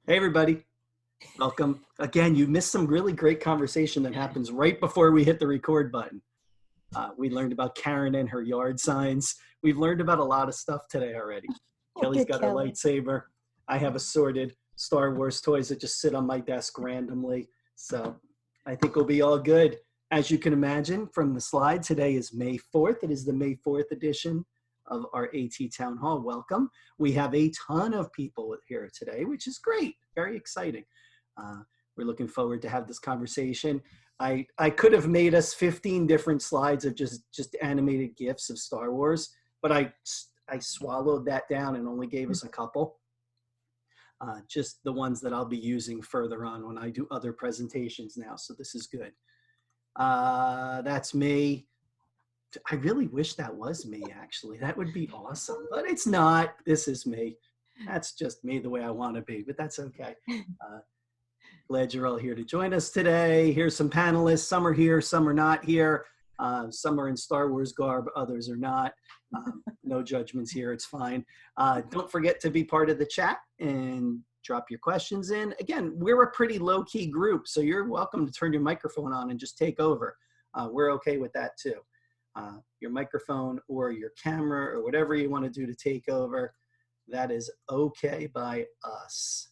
Hey, everybody. Welcome. Again, you missed some really great conversation that happens right before we hit the record button. We learned about Karen and her yard signs. We've learned about a lot of stuff today already. Kelly's got her lightsaber. I have assorted Star Wars toys that just sit on my desk randomly. So I think we'll be all good. As you can imagine from the slide, today is May 4th. It is the May 4th edition of our AT Town Hall. Welcome. We have a ton of people here today, which is great. Very exciting. We're looking forward to have this conversation. I could have made us 15 different slides of just animated GIFs of Star Wars, but I swallowed that down and only gave us a couple. Just the ones that I'll be using further on when I do other presentations now. So this is good. That's me. I really wish that was me, actually. That would be awesome, but it's not. This is me. That's just me the way I want to be, but that's okay. Glad you're all here to join us today. Here's some panelists. Some are here, some are not here. Some are in Star Wars garb, others are not. No judgments here, it's fine. Don't forget to be part of the chat and drop your questions in. Again, we're a pretty low-key group, so you're welcome to turn your microphone on and just take over. We're okay with that too. Your microphone or your camera or whatever you want to do to take over, that is okay by us.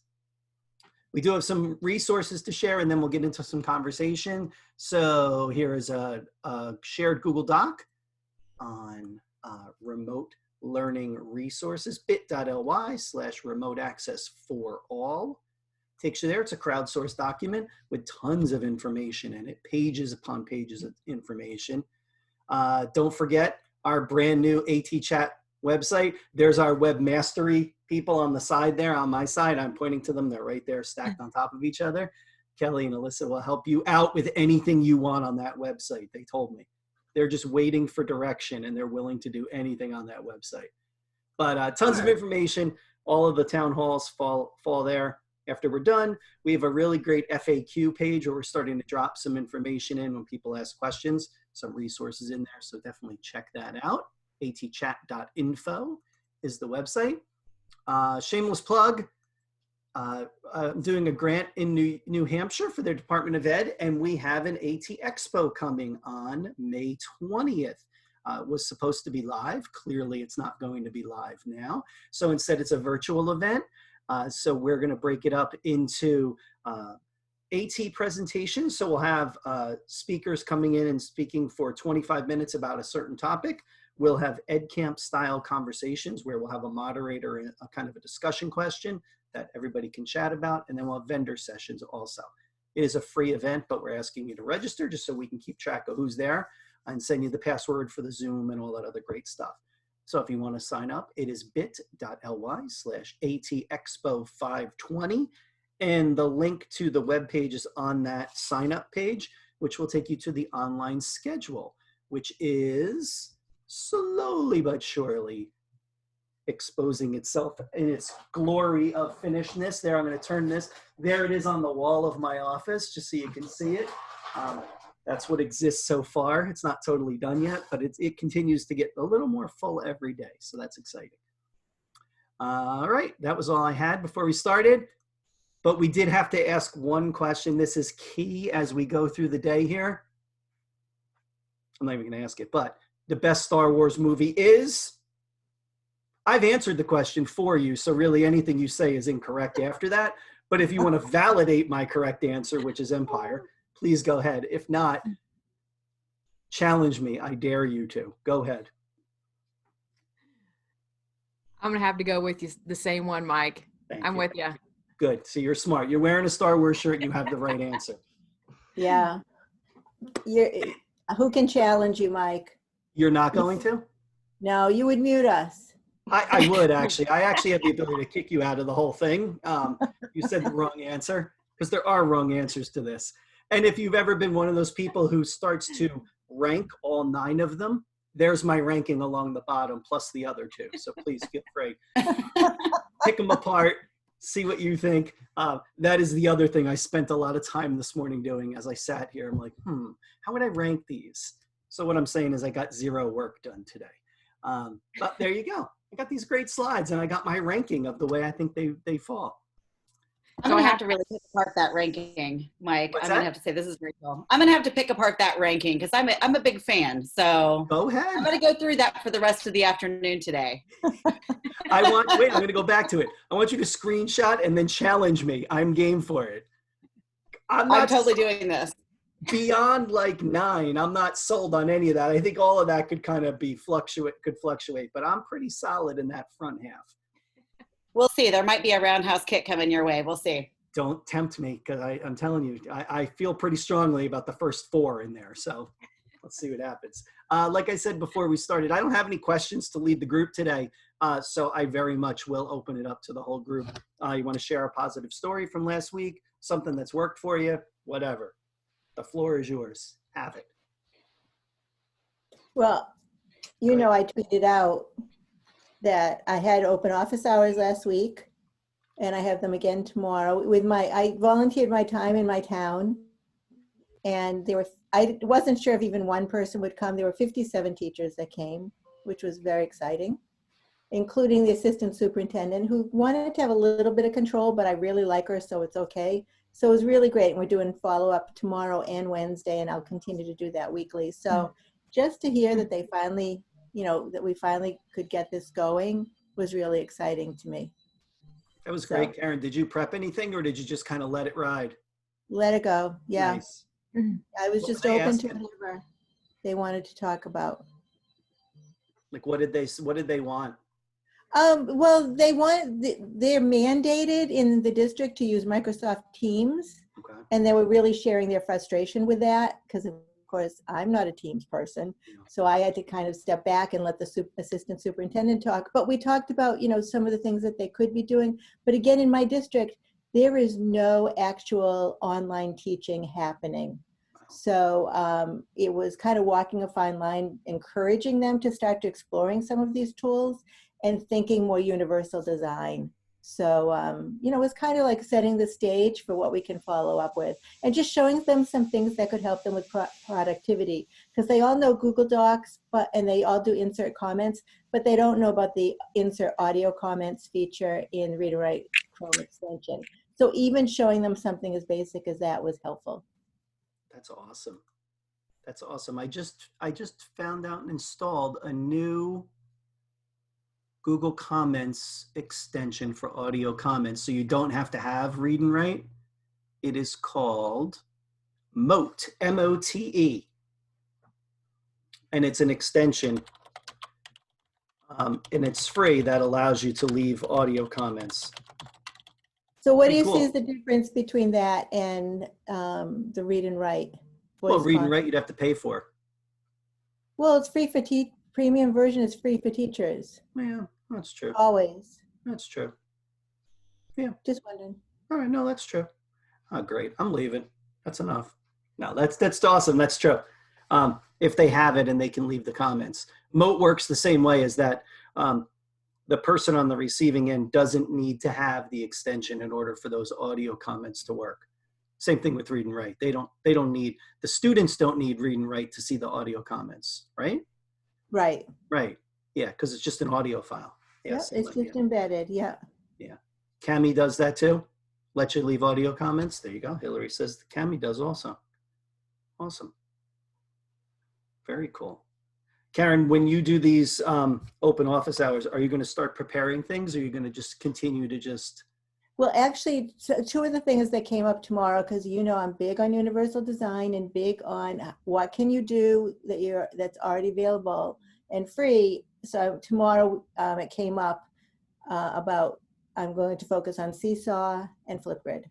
We do have some resources to share, and then we'll get into some conversation. So here is a shared Google Doc on remote learning resources, bit.ly/remote access for all. Takes you there. It's a crowdsourced document with tons of information in it, pages upon pages of information. Don't forget our brand new AT Chat website. There's our web mastery people on the side there. On my side, I'm pointing to them. They're right there stacked on top of each other. Kelly and Elisa will help you out with anything you want on that website. They told me. They're just waiting for direction and they're willing to do anything on that website. But tons of information. All of the town halls fall there. After we're done, we have a really great FAQ page where we're starting to drop some information in when people ask questions, some resources in there. So definitely check that out. atchat.info is the website. Shameless plug. I'm doing a grant in New Hampshire for their Department of Ed, and we have an AT Expo coming on May 20th. It was supposed to be live. Clearly, it's not going to be live now. So instead, it's a virtual event. So we're going to break it up into AT presentations. So we'll have speakers coming in and speaking for 25 minutes about a certain topic. We'll have EdCamp style conversations where we'll have a moderator and a kind of a discussion question that everybody can chat about. And then we'll have vendor sessions also. It is a free event, but we're asking you to register just so we can keep track of who's there and send you the password for the Zoom and all that other great stuff. So if you want to sign up, it is bit.ly/ATExpo520. And the link to the web page is on that sign up page, which will take you to the online schedule, which is slowly but surely exposing itself in its glory of finishedness. There, I'm going to turn this. There it is on the wall of my office, just so you can see it. That's what exists so far. It's not totally done yet, but it continues to get a little more full every day. So that's exciting. All right, that was all I had before we started. But we did have to ask one question. This is key as we go through the day here. I'm not even going to ask it, but the best Star Wars movie is? I've answered the question for you, so really anything you say is incorrect after that. But if you want to validate my correct answer, which is Empire, please go ahead. If not, challenge me. I dare you to. Go ahead. I'm going to have to go with you, the same one, Mike. I'm with you. Good. So you're smart. You're wearing a Star Wars shirt. You have the right answer. Yeah. Who can challenge you, Mike? You're not going to? No, you would mute us. I would actually. I actually have the ability to kick you out of the whole thing. You said the wrong answer, because there are wrong answers to this. And if you've ever been one of those people who starts to rank all 9 of them, there's my ranking along the bottom plus the other 2. So please feel free. Pick them apart. See what you think. That is the other thing I spent a lot of time this morning doing as I sat here. I'm like, how would I rank these? So what I'm saying is I got 0 work done today. But there you go. I got these great slides and I got my ranking of the way I think they fall. I'm going to have to really pick apart that ranking, Mike. What's I'm going to that? have to say, this is Rachel. I'm going to have to pick apart that ranking because I'm a big fan. So Go ahead. I'm going to go through that for the rest of the afternoon today. I'm going to go back to it. I want you to screenshot and then challenge me. I'm game for it. I'm totally doing this. Beyond like 9, I'm not sold on any of that. I think all of that could kind of could fluctuate, but I'm pretty solid in that front half. We'll see. There might be a roundhouse kick coming your way. We'll see. Don't tempt me, because I'm telling you, I feel pretty strongly about the first 4 in there. So let's see what happens. Like I said before we started, I don't have any questions to lead the group today. So I very much will open it up to the whole group. You want to share a positive story from last week, something that's worked for you, whatever. The floor is yours. Have it. Well, I tweeted out that I had open office hours last week, and I have them again tomorrow. I volunteered my time in my town, and I wasn't sure if even one person would come. There were 57 teachers that came, which was very exciting, including the assistant superintendent, who wanted to have a little bit of control, but I really like her, so it's okay. So it was really great. And we're doing follow-up tomorrow and Wednesday, and I'll continue to do that weekly. So just to hear that they finally, that we finally could get this going was really exciting to me. That was great, Karen. Did you prep anything, or did you just kind of let it ride? Let it go. Yeah. Nice. I was What just were they open to asking? whatever they wanted to talk about. Like, what did they want? Well, they're mandated in the district to use Microsoft Teams. Okay. And they were really sharing their frustration with that, because of course I'm not a Teams person. So I had to kind of step back and let the assistant superintendent talk. But we talked about, some of the things that they could be doing. But again, in my district, there is no actual online teaching happening. So it was kind of walking a fine line, encouraging them to start to exploring some of these tools and thinking more universal design. So, it was kind of like setting the stage for what we can follow up with, and just showing them some things that could help them with productivity, because they all know Google Docs, and they all do insert comments, but they don't know about the insert audio comments feature in Read and Write Chrome extension. So even showing them something as basic as that was helpful. That's awesome. That's awesome. I just found out and installed a new Google Comments extension for audio comments, so you don't have to have Read and Write. It is called Mote, M-O-T-E, and it's an extension, and it's free, that allows you to leave audio comments. So what do Pretty you cool. see as the difference between that and the Read and Write? Well, Read and Write you'd have to pay for. Well, it's free for premium version is free for teachers. Yeah, that's true. Always. That's true. Yeah. Just wondering. All right, no, that's true. Oh, great. I'm leaving. That's enough. No, that's awesome. That's true. If they have it and they can leave the comments. Mote works the same way as that. The person on the receiving end doesn't need to have the extension in order for those audio comments to work. Same thing with Read and Write. They don't need, the students don't need Read and Write to see the audio comments, right? Right. Right. Yeah, because it's just an audio file. Yeah, Yep, it's just embedded. Yeah. Yeah. Cami does that too. Let you leave audio comments. There you go. Hillary says Cami does also. Awesome. Very cool. Karen, when you do these open office hours, are you going to start preparing things, or are you going to just continue to just? Well, actually, two of the things that came up tomorrow, because I'm big on universal design and big on what can you do that's already available and free. So tomorrow it came up about I'm going to focus on Seesaw and Flipgrid.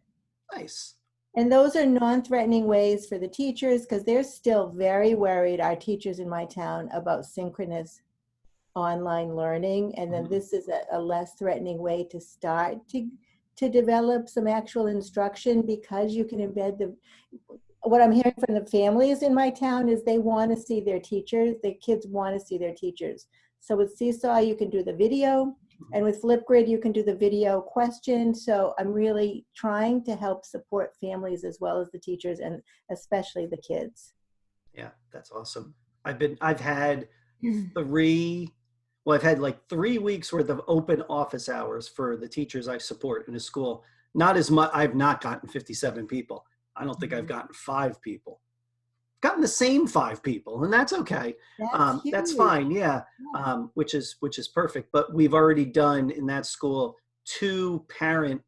Nice. And those are non-threatening ways for the teachers, because they're still very worried, our teachers in my town, about synchronous online learning. And then this is a less threatening way to start to develop some actual instruction, because you can embed what I'm hearing from the families in my town is they want to see their teachers. The kids want to see their teachers. So with Seesaw, you can do the video. And with Flipgrid, you can do the video question. So I'm really trying to help support families as well as the teachers, and especially the kids. Yeah, that's awesome. I've had like 3 weeks worth of open office hours for the teachers I support in a school. not as much. I've not gotten 57 people. I don't think I've gotten 5 people. Gotten the same 5 people, and that's okay. That's fine. Yeah. Which is perfect. But we've already done in that school 2 parent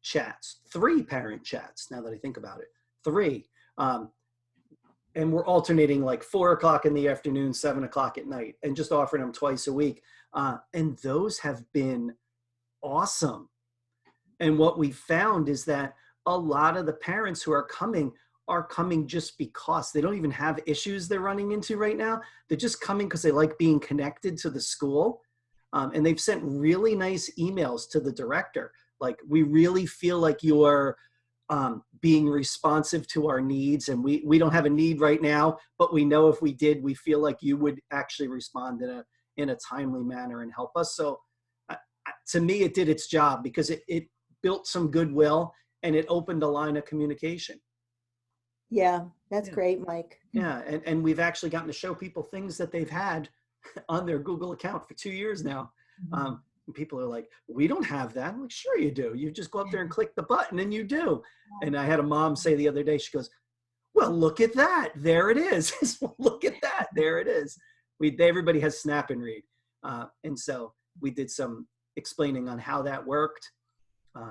chats, 3 parent chats. Now that I think about it, 3. And we're alternating like 4 o'clock in the afternoon, 7 o'clock at night, and just offering them twice a week. And those have been awesome. And what we found is that a lot of the parents who are coming just because they don't even have issues they're running into right now. They're just coming because they like being connected to the school. And they've sent really nice emails to the director. Like, we really feel like you're being responsive to our needs, and we don't have a need right now, but we know if we did, we feel like you would actually respond in a timely manner and help us. So to me, it did its job, because it built some goodwill and it opened a line of communication. Yeah, that's great, Mike. Yeah, and we've actually gotten to show people things that they've had on their Google account for 2 years now. And people are like, we don't have that. I'm like, sure you do. You just go up there and click the button and you do. And I had a mom say the other day, she goes, well, look at that. There it is. Look at that. There it is. Everybody has Snap and Read. And so we did some explaining on how that worked,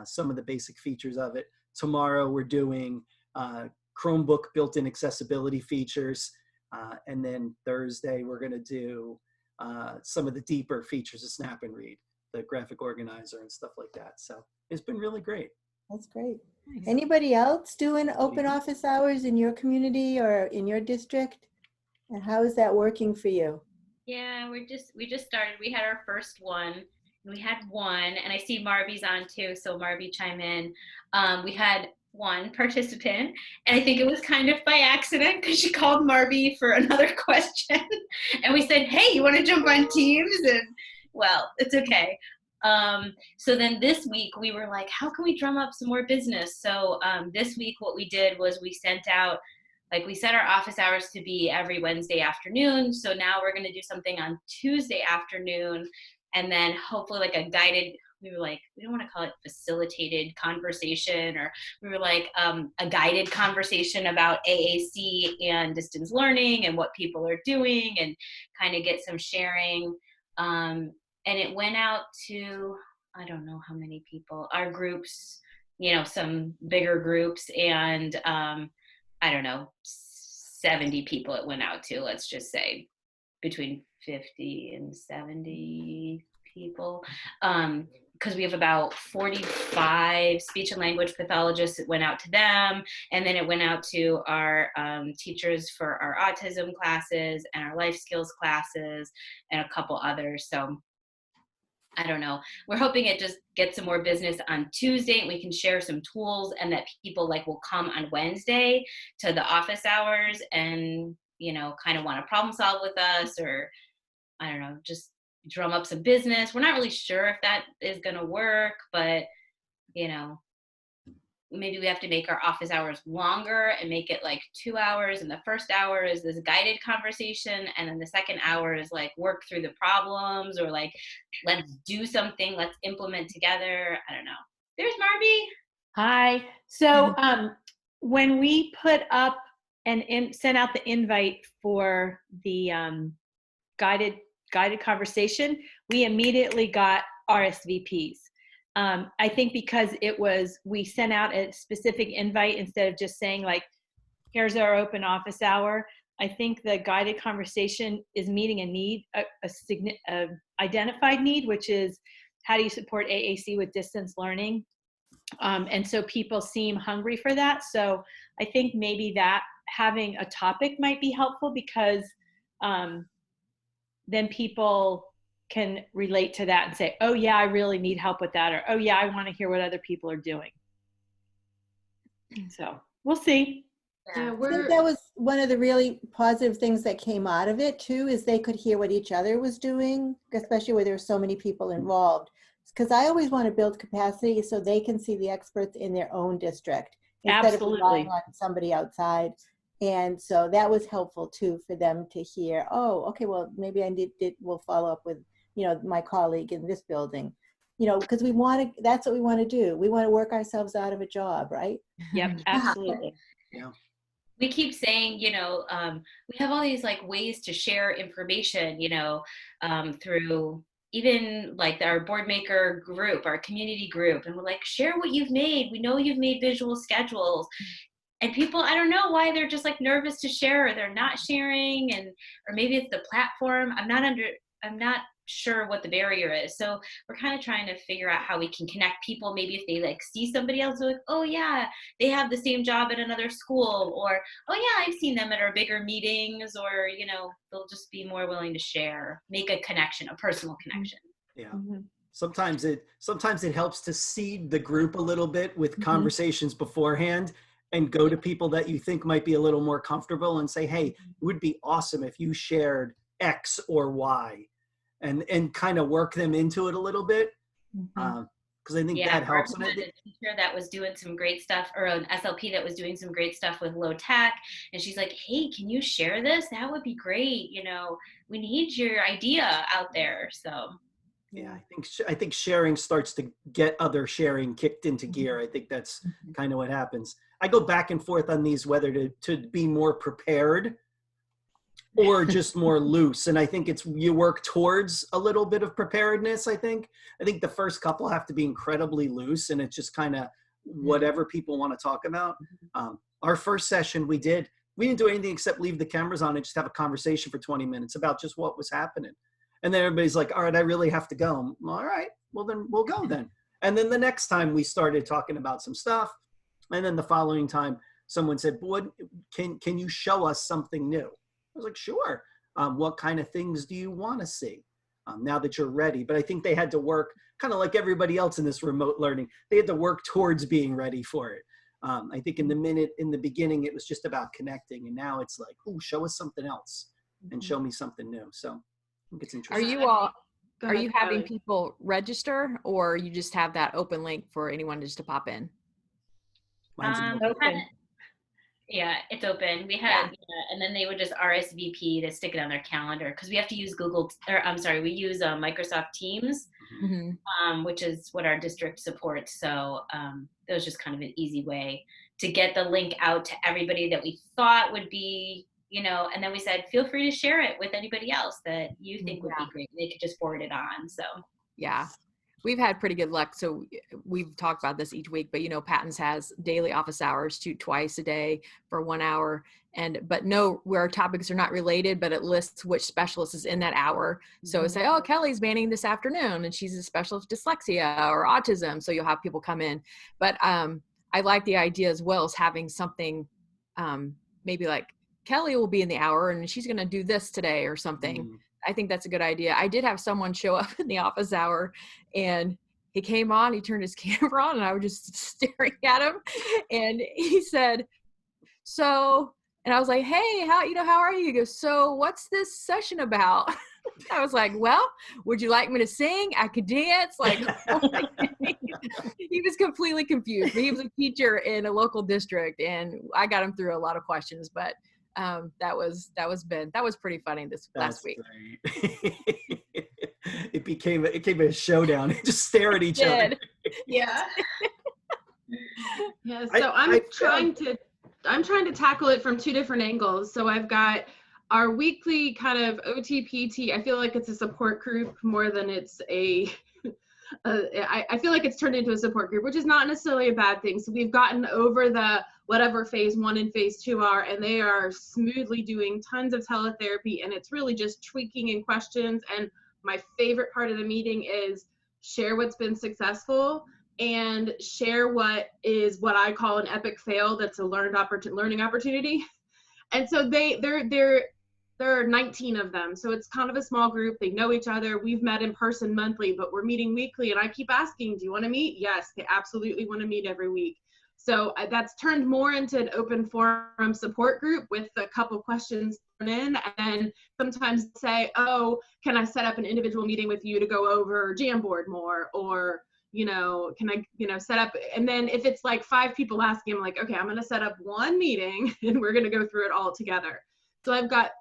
some of the basic features of it. Tomorrow we're doing Chromebook built-in accessibility features. And then Thursday we're going to do some of the deeper features of Snap and Read, the graphic organizer and stuff like that. So it's been really great. That's great. Nice. Anybody else doing open office hours in your community or in your district? And how is that working for you? Yeah, we just started. We had our first one. We had one, and I see Marby's on too, so Marby, chime in. We had one participant, and I think it was kind of by accident, because she called Marby for another question, and we said, hey, you want to jump on Teams? And well, it's okay. So then this week we were like, how can we drum up some more business? So this week what we did was we sent out, like, we set our office hours to be every Wednesday afternoon. So now we're going to do something on Tuesday afternoon, and then hopefully like a guided, we were like, we don't want to call it facilitated conversation, or we were like a guided conversation about AAC and distance learning and what people are doing, and kind of get some sharing. And it went out to, I don't know how many people, our groups, some bigger groups, and I don't know, 70 people it went out to, let's just say between 50 and 70 people. Because we have about 45 speech and language pathologists. It went out to them, and then it went out to our teachers for our autism classes and our life skills classes and a couple others. So I don't know. We're hoping it just gets some more business on Tuesday, and we can share some tools, and that people will come on Wednesday to the office hours and, kind of want to problem solve with us, or I don't know, just drum up some business. We're not really sure if that is going to work, but, maybe we have to make our office hours longer and make it 2 hours. And the first hour is this guided conversation. And then the second hour is work through the problems, or let's do something, let's implement together. I don't know. There's Marby. Hi. So when we put up and sent out the invite for the guided conversation, we immediately got RSVPs. I think because we sent out a specific invite instead of just saying here's our open office hour. I think the guided conversation is meeting a need, a identified need, which is how do you support AAC with distance learning? And so people seem hungry for that. So I think maybe that having a topic might be helpful, because then people can relate to that and say, oh yeah, I really need help with that, or oh yeah, I want to hear what other people are doing. So we'll see. Yeah, I think that was one of the really positive things that came out of it too, is they could hear what each other was doing, especially where there were so many people involved. Because I always want to build capacity so they can see the experts in their own district instead of relying on somebody outside. And so that was helpful too, for them to hear, oh, okay, well, maybe we'll follow up with, my colleague in this building. you know, because we want to, that's what we want to do. We want to work ourselves out of a job, right? Yep, absolutely. Yeah. We keep saying, we have all these like ways to share information, through even like our board maker group, our community group. And we're like, share what you've made. We know you've made visual schedules. And people, I don't know why they're just like nervous to share, or they're not sharing, or maybe it's the platform. I'm not sure what the barrier is. So we're kind of trying to figure out how we can connect people. Maybe if they like see somebody else, they're like, oh yeah, they have the same job at another school, or oh yeah, I've seen them at our bigger meetings, or they'll just be more willing to share, make a connection, a personal connection. Yeah. Mm-hmm. Sometimes it helps to seed the group a little bit with conversations beforehand, and go to people that you think might be a little more comfortable and say, hey, it would be awesome if you shared X or Y, and kind of work them into it a little bit. Because I think that helps. We had a teacher that was doing some great stuff, or an SLP that was doing some great stuff with low tech. And she's like, hey, can you share this? That would be great. We need your idea out there. So. Yeah, I think sharing starts to get other sharing kicked into gear. I think that's kind of what happens. I go back and forth on these, whether to be more prepared or just more loose. And I think you work towards a little bit of preparedness. I think the first couple have to be incredibly loose, and it's just kind of whatever people want to talk about. Our first session we didn't do anything except leave the cameras on and just have a conversation for 20 minutes about just what was happening. And then everybody's like, all right, I really have to go. All right, well then we'll go then. And then the next time we started talking about some stuff. And then the following time someone said, boy, can you show us something new? I was like, sure. What kind of things do you want to see now that you're ready? But I think they had to work kind of like everybody else in this remote learning. They had to work towards being ready for it. I think in the beginning, it was just about connecting. And now it's like, oh, show us something else and show me something new. So I think it's interesting. Are you having people register, or you just have that open link for anyone just to pop in? Mine's Open. Yeah, it's open. We had, and then they would just RSVP to stick it on their calendar, because we have to use we use Microsoft Teams, which is what our district supports. So that was just kind of an easy way to get the link out to everybody that we thought would be, and then we said, feel free to share it with anybody else that you think would be great. They could just forward it on. So yeah. We've had pretty good luck. So we've talked about this each week, but PATINS has daily office hours twice a day for 1 hour. But where our topics are not related, but it lists which specialist is in that hour. So it's like, oh, Kelly's manning this afternoon and she's a specialist of dyslexia or autism. So you'll have people come in. But I like the idea as well as having something, maybe like Kelly will be in the hour and she's going to do this today or something. I think that's a good idea. I did have someone show up in the office hour, and he came on, he turned his camera on, and I was just staring at him, and he said, and I was like, hey, how are you? He goes, so what's this session about? I was like, well, would you like me to sing? I could dance. Like, he was completely confused, but he was a teacher in a local district, and I got him through a lot of questions, but that was pretty funny last week. It became a showdown. Just stare at each other. Yeah. Yeah. So I'm trying to tackle it from two different angles. So I've got our weekly kind of OTPT. I feel like it's a support group more than it's I feel like it's turned into a support group, which is not necessarily a bad thing. So we've gotten over the whatever phase 1 and phase 2 are, and they are smoothly doing tons of teletherapy, and it's really just tweaking and questions. And my favorite part of the meeting is share what's been successful and share what I call an epic fail. That's a learning opportunity. And so there are 19 of them. So it's kind of a small group. They know each other. We've met in person monthly, but we're meeting weekly. And I keep asking, do you want to meet? Yes, they absolutely want to meet every week. So that's turned more into an open forum support group with a couple questions thrown in. And sometimes say, oh, can I set up an individual meeting with you to go over Jamboard more? Or, can I, set up, and then if it's like 5 people asking, I'm like, okay, I'm going to set up one meeting and we're going to go through it all together. So I've got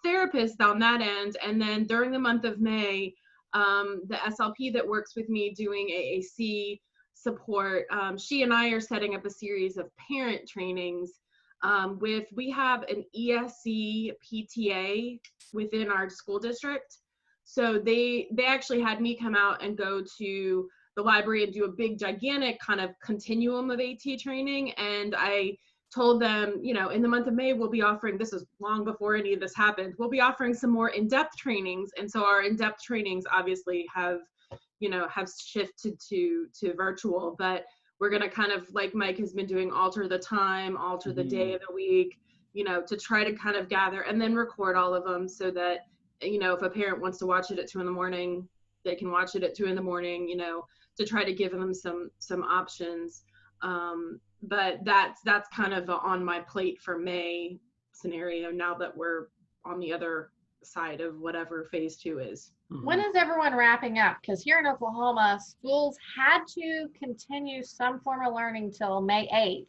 therapists on that end. And then during the month of May, the SLP that works with me doing AAC support, she and I are setting up a series of parent trainings we have an ESC PTA within our school district. So they actually had me come out and go to the library and do a big gigantic kind of continuum of AT training. And I told them, you know, in the month of May, we'll be offering, this is long before any of this happened, we'll be offering some more in-depth trainings. And so our in-depth trainings obviously have shifted to virtual, but we're going to kind of, like Mike has been doing, alter the time, alter the day of the week, you know, to try to kind of gather and then record all of them so that, you know, if a parent wants to watch it at 2 a.m, they can watch it at 2 a.m, you know, to try to give them some options. But that's kind of a on my plate for May scenario now that we're on the other side of whatever phase 2 is. When is everyone wrapping up? Because here in Oklahoma, schools had to continue some form of learning till May 8th,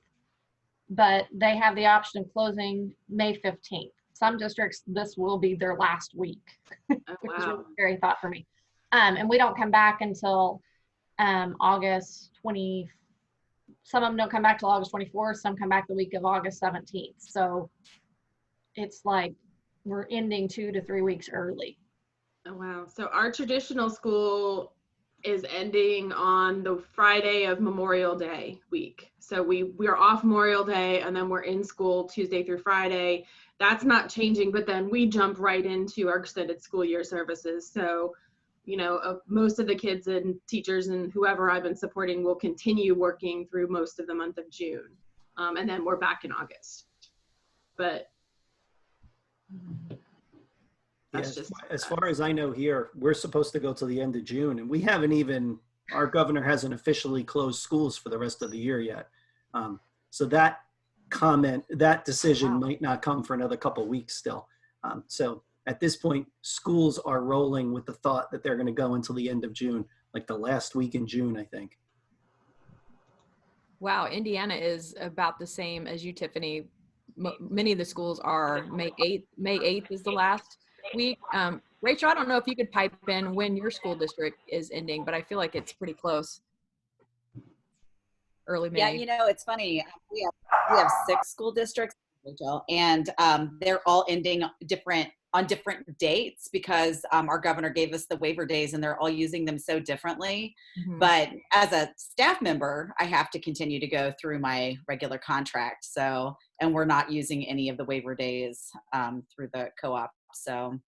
but they have the option of closing May 15th. Some districts, this will be their last week, which is a scary thought for me. And we don't come back until August 20. Some of them don't come back till August 24th. Some come back the week of August 17th. So it's like we're ending 2 to 3 weeks early. Oh, wow. So our traditional school is ending on the Friday of Memorial Day week. So we are off Memorial Day and then we're in school Tuesday through Friday. That's not changing, but then we jump right into our extended school year services. So, you know, most of the kids and teachers and whoever I've been supporting will continue working through most of the month of June. And then we're back in August. But that's just as far as I know here, we're supposed to go till the end of June, and we haven't even, our governor hasn't officially closed schools for the rest of the year yet. So that decision might not come for another couple of weeks still. So at this point, schools are rolling with the thought that they're going to go until the end of June, like the last week in June, I think. Wow, Indiana is about the same as you, Tiffany. Many of the schools are May 8th. May 8th is the last week. Rachel, I don't know if you could pipe in when your school district is ending, but I feel like it's pretty close. Early May. Yeah, you know, it's funny. We have 6 school districts, Rachel, and they're all ending on different dates because our governor gave us the waiver days and they're all using them so differently. But as a staff member, I have to continue to go through my regular contract. So, and we're not using any of the waiver days through the co-op. So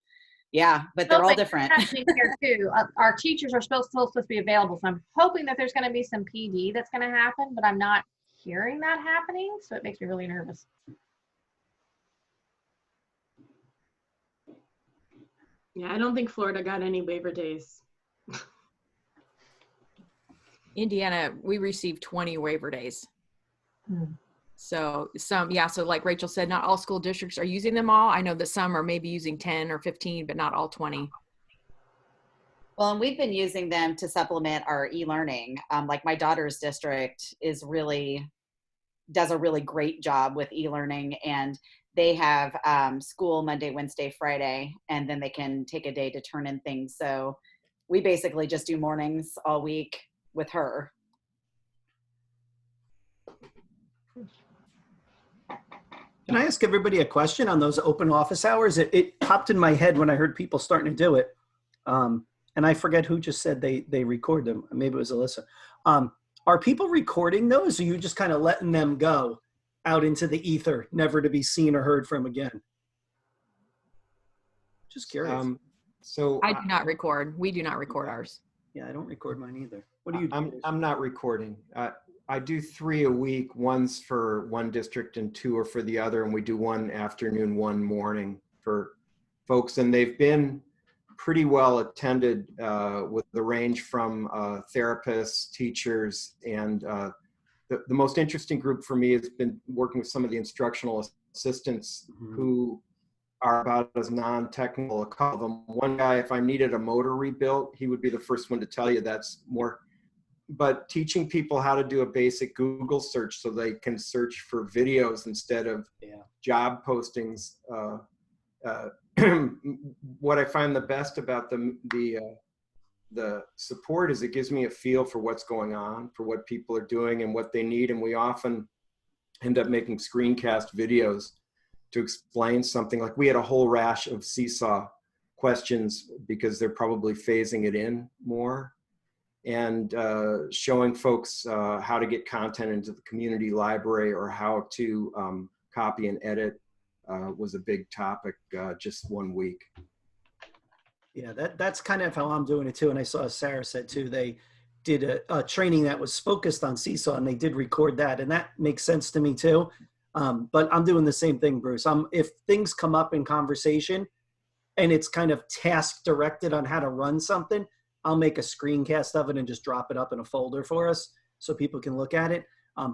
yeah, but they're all different. Here too. Our teachers are still supposed to be available. So I'm hoping that there's going to be some PD that's going to happen, but I'm not hearing that happening. So it makes me really nervous. Yeah, I don't think Florida got any waiver days. Indiana, we received 20 waiver days. So so like Rachel said, not all school districts are using them all. I know that some are maybe using 10 or 15, but not all 20. Well, and we've been using them to supplement our e-learning. Like my daughter's district does a really great job with e-learning, and they have school Monday, Wednesday, Friday, and then they can take a day to turn in things. So we basically just do mornings all week with her. Can I ask everybody a question on those open office hours? It popped in my head when I heard people starting to do it. And I forget who just said they record them. Maybe it was Elisa. Are people recording those, or are you just kind of letting them go out into the ether, never to be seen or heard from again? Just curious. So I do not record. We do not record ours. Yeah, I don't record mine either. What do you do? I'm not recording. I do 3 a week. One's for one district and 2 are for the other. And we do 1 afternoon, 1 morning for folks. And they've been pretty well attended with the range from therapists, teachers, and the most interesting group for me has been working with some of the instructional assistants who are about as non-technical. A couple of them. One guy, if I needed a motor rebuilt, he would be the first one to tell you that's more. But teaching people how to do a basic Google search so they can search for videos instead of job postings. What I find the best about the the support is it gives me a feel for what's going on, for what people are doing and what they need. And we often end up making screencast videos to explain something. Like we had a whole rash of seesaw questions because they're probably phasing it in more, and showing folks how to get content into the community library or how to copy and edit was a big topic just 1 week. Yeah, that's kind of how I'm doing it too. And I saw Sarah said too, they did a training that was focused on Seesaw, and they did record that, and that makes sense to me too. But I'm doing the same thing, Bruce. If things come up in conversation and it's kind of task directed on how to run something, I'll make a screencast of it and just drop it up in a folder for us so people can look at it.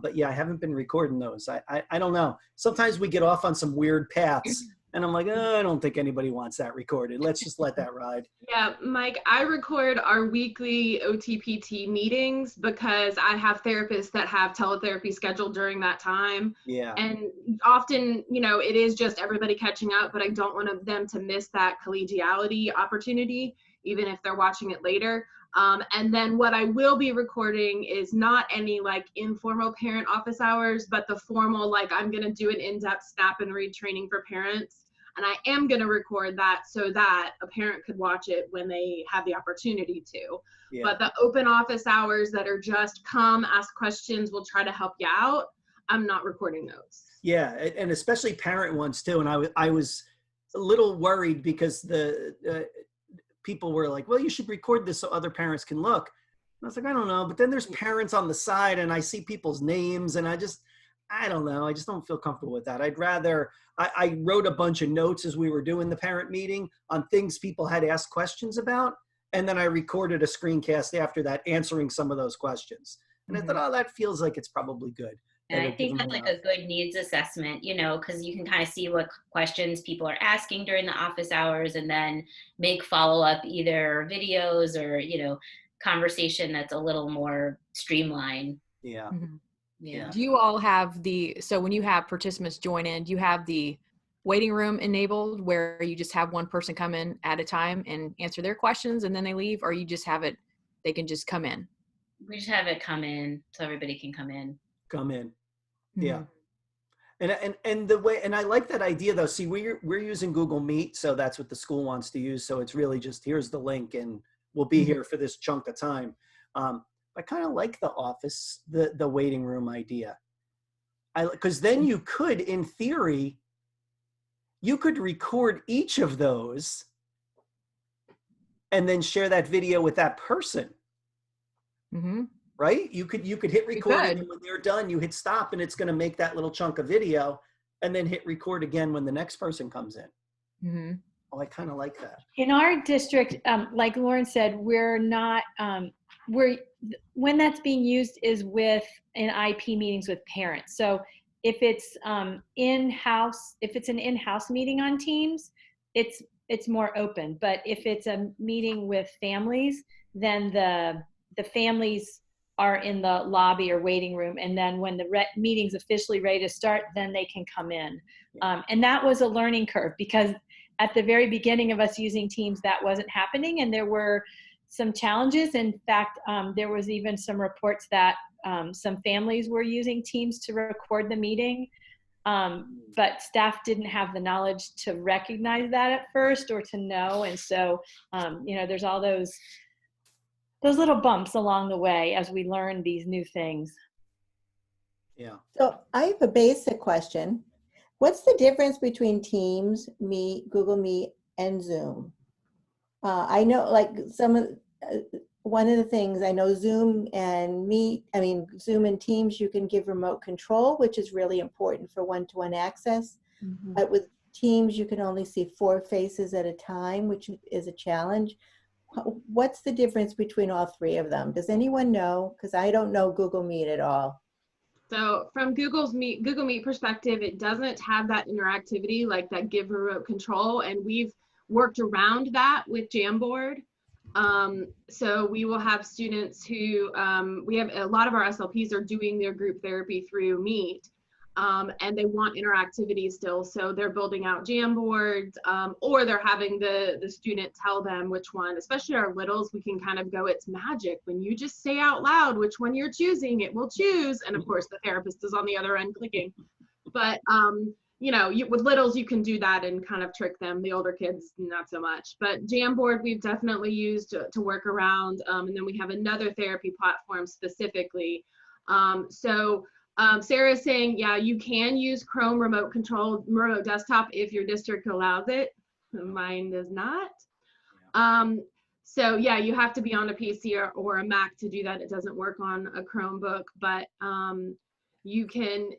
But yeah, I haven't been recording those. I don't know. Sometimes we get off on some weird paths and I'm like, oh, I don't think anybody wants that recorded. Let's just let that ride. Yeah, Mike, I record our weekly OTPT meetings because I have therapists that have teletherapy scheduled during that time. Yeah. And often, you know, it is just everybody catching up, but I don't want them to miss that collegiality opportunity, even if they're watching it later. And then what I will be recording is not any like informal parent office hours, but the formal, like I'm going to do an in-depth snap and read training for parents. And I am going to record that so that a parent could watch it when they have the opportunity to. Yeah. But the open office hours that are just come, ask questions, we'll try to help you out, I'm not recording those. Yeah, and especially parent ones too. And I was a little worried because the people were like, well, you should record this so other parents can look. And I was like, I don't know. But then there's parents on the side and I see people's names and I don't know. I just don't feel comfortable with that. I'd rather, I wrote a bunch of notes as we were doing the parent meeting on things people had asked questions about. And then I recorded a screencast after that answering some of those questions. And I thought, oh, that feels like it's probably good. And I think that's like a good needs assessment, you know, because you can kind of see what questions people are asking during the office hours and then make follow-up either videos or, you know, conversation that's a little more streamlined. Yeah. Mm-hmm. Yeah. Do you all have so when you have participants join in, do you have the waiting room enabled where you just have one person come in at a time and answer their questions and then they leave, or you just have it, they can just come in? We just have it come in so everybody can come in. Yeah. And the way, and I like that idea though. See, we're using Google Meet, so that's what the school wants to use. So it's really just, here's the link and we'll be here for this chunk of time. I kind of like the office, the waiting room idea. Because then you could, in theory, you could record each of those and then share that video with that person. Mm-hmm. Right? You could hit record and when they're done, you hit stop and it's going to make that little chunk of video and then hit record again when the next person comes in. Mm-hmm. Oh, I kind of like that. In our district, like Lauren said, we're not, when that's being used is with in IP meetings with parents. So if it's in-house, if it's an in-house meeting on Teams, it's more open. But if it's a meeting with families, then the families are in the lobby or waiting room. And then when the meeting's officially ready to start, then they can come in. And that was a learning curve because at the very beginning of us using Teams, that wasn't happening. And there were some challenges. In fact, there was even some reports that some families were using Teams to record the meeting, but staff didn't have the knowledge to recognize that at first or to know. And so, you know, there's all those little bumps along the way as we learn these new things. Yeah. So I have a basic question. What's the difference between Teams, Meet, Google Meet, and Zoom? I know, like one of the things I know, Zoom and Zoom and Teams, you can give remote control, which is really important for one-to-one access. Mm-hmm. But with Teams, you can only see 4 faces at a time, which is a challenge. What's the difference between all 3 of them? Does anyone know? Because I don't know Google Meet at all. So from Google Meet perspective, it doesn't have that interactivity, like that give remote control. And we've worked around that with Jamboard. So we will have students who, we have a lot of our SLPs are doing their group therapy through Meet. and they want interactivity still. So they're building out Jamboards, or they're having the student tell them which one, especially our littles, we can kind of go, it's magic. When you just say out loud which one you're choosing, it will choose. And of course the therapist is on the other end clicking. But, you know, with littles, you can do that and kind of trick them. The older kids, not so much. But Jamboard, we've definitely used to work around. And then we have another therapy platform specifically. Sarah's saying, yeah, you can use Chrome remote desktop if your district allows it. Mine does not. So yeah, you have to be on a PC or a Mac to do that. It doesn't work on a Chromebook, but you can,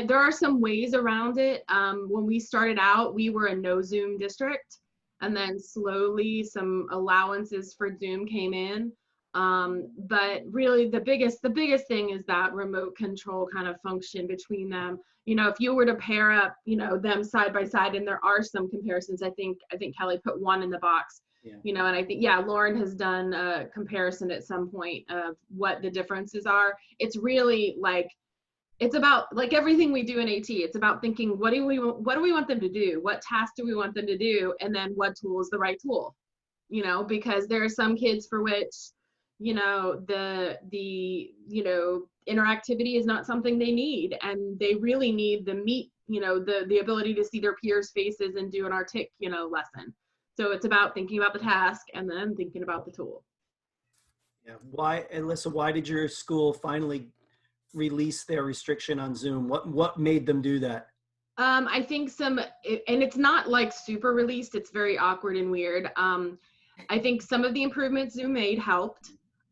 there are some ways around it. When we started out, we were a no Zoom district, and then slowly some allowances for Zoom came in. But really the biggest thing is that remote control kind of function between them. You know, if you were to pair up, you know, them side by side, and there are some comparisons, I think Kelly put one in the box, you know, and I think, yeah, Lauren has done a comparison at some point of what the differences are. It's really like, it's about like everything we do in AT. It's about thinking, what do we want them to do? What task do we want them to do? And then what tool is the right tool? You know, because there are some kids for which, you know, the you know, interactivity is not something they need, and they really need the meet, you know, the ability to see their peers' faces and do an artic, you know, lesson. So it's about thinking about the task and then thinking about the tool. Yeah. Why, Elisa, why did your school finally release their restriction on Zoom? What made them do that? I think and it's not like super released, it's very awkward and weird. I think some of the improvements Zoom made helped,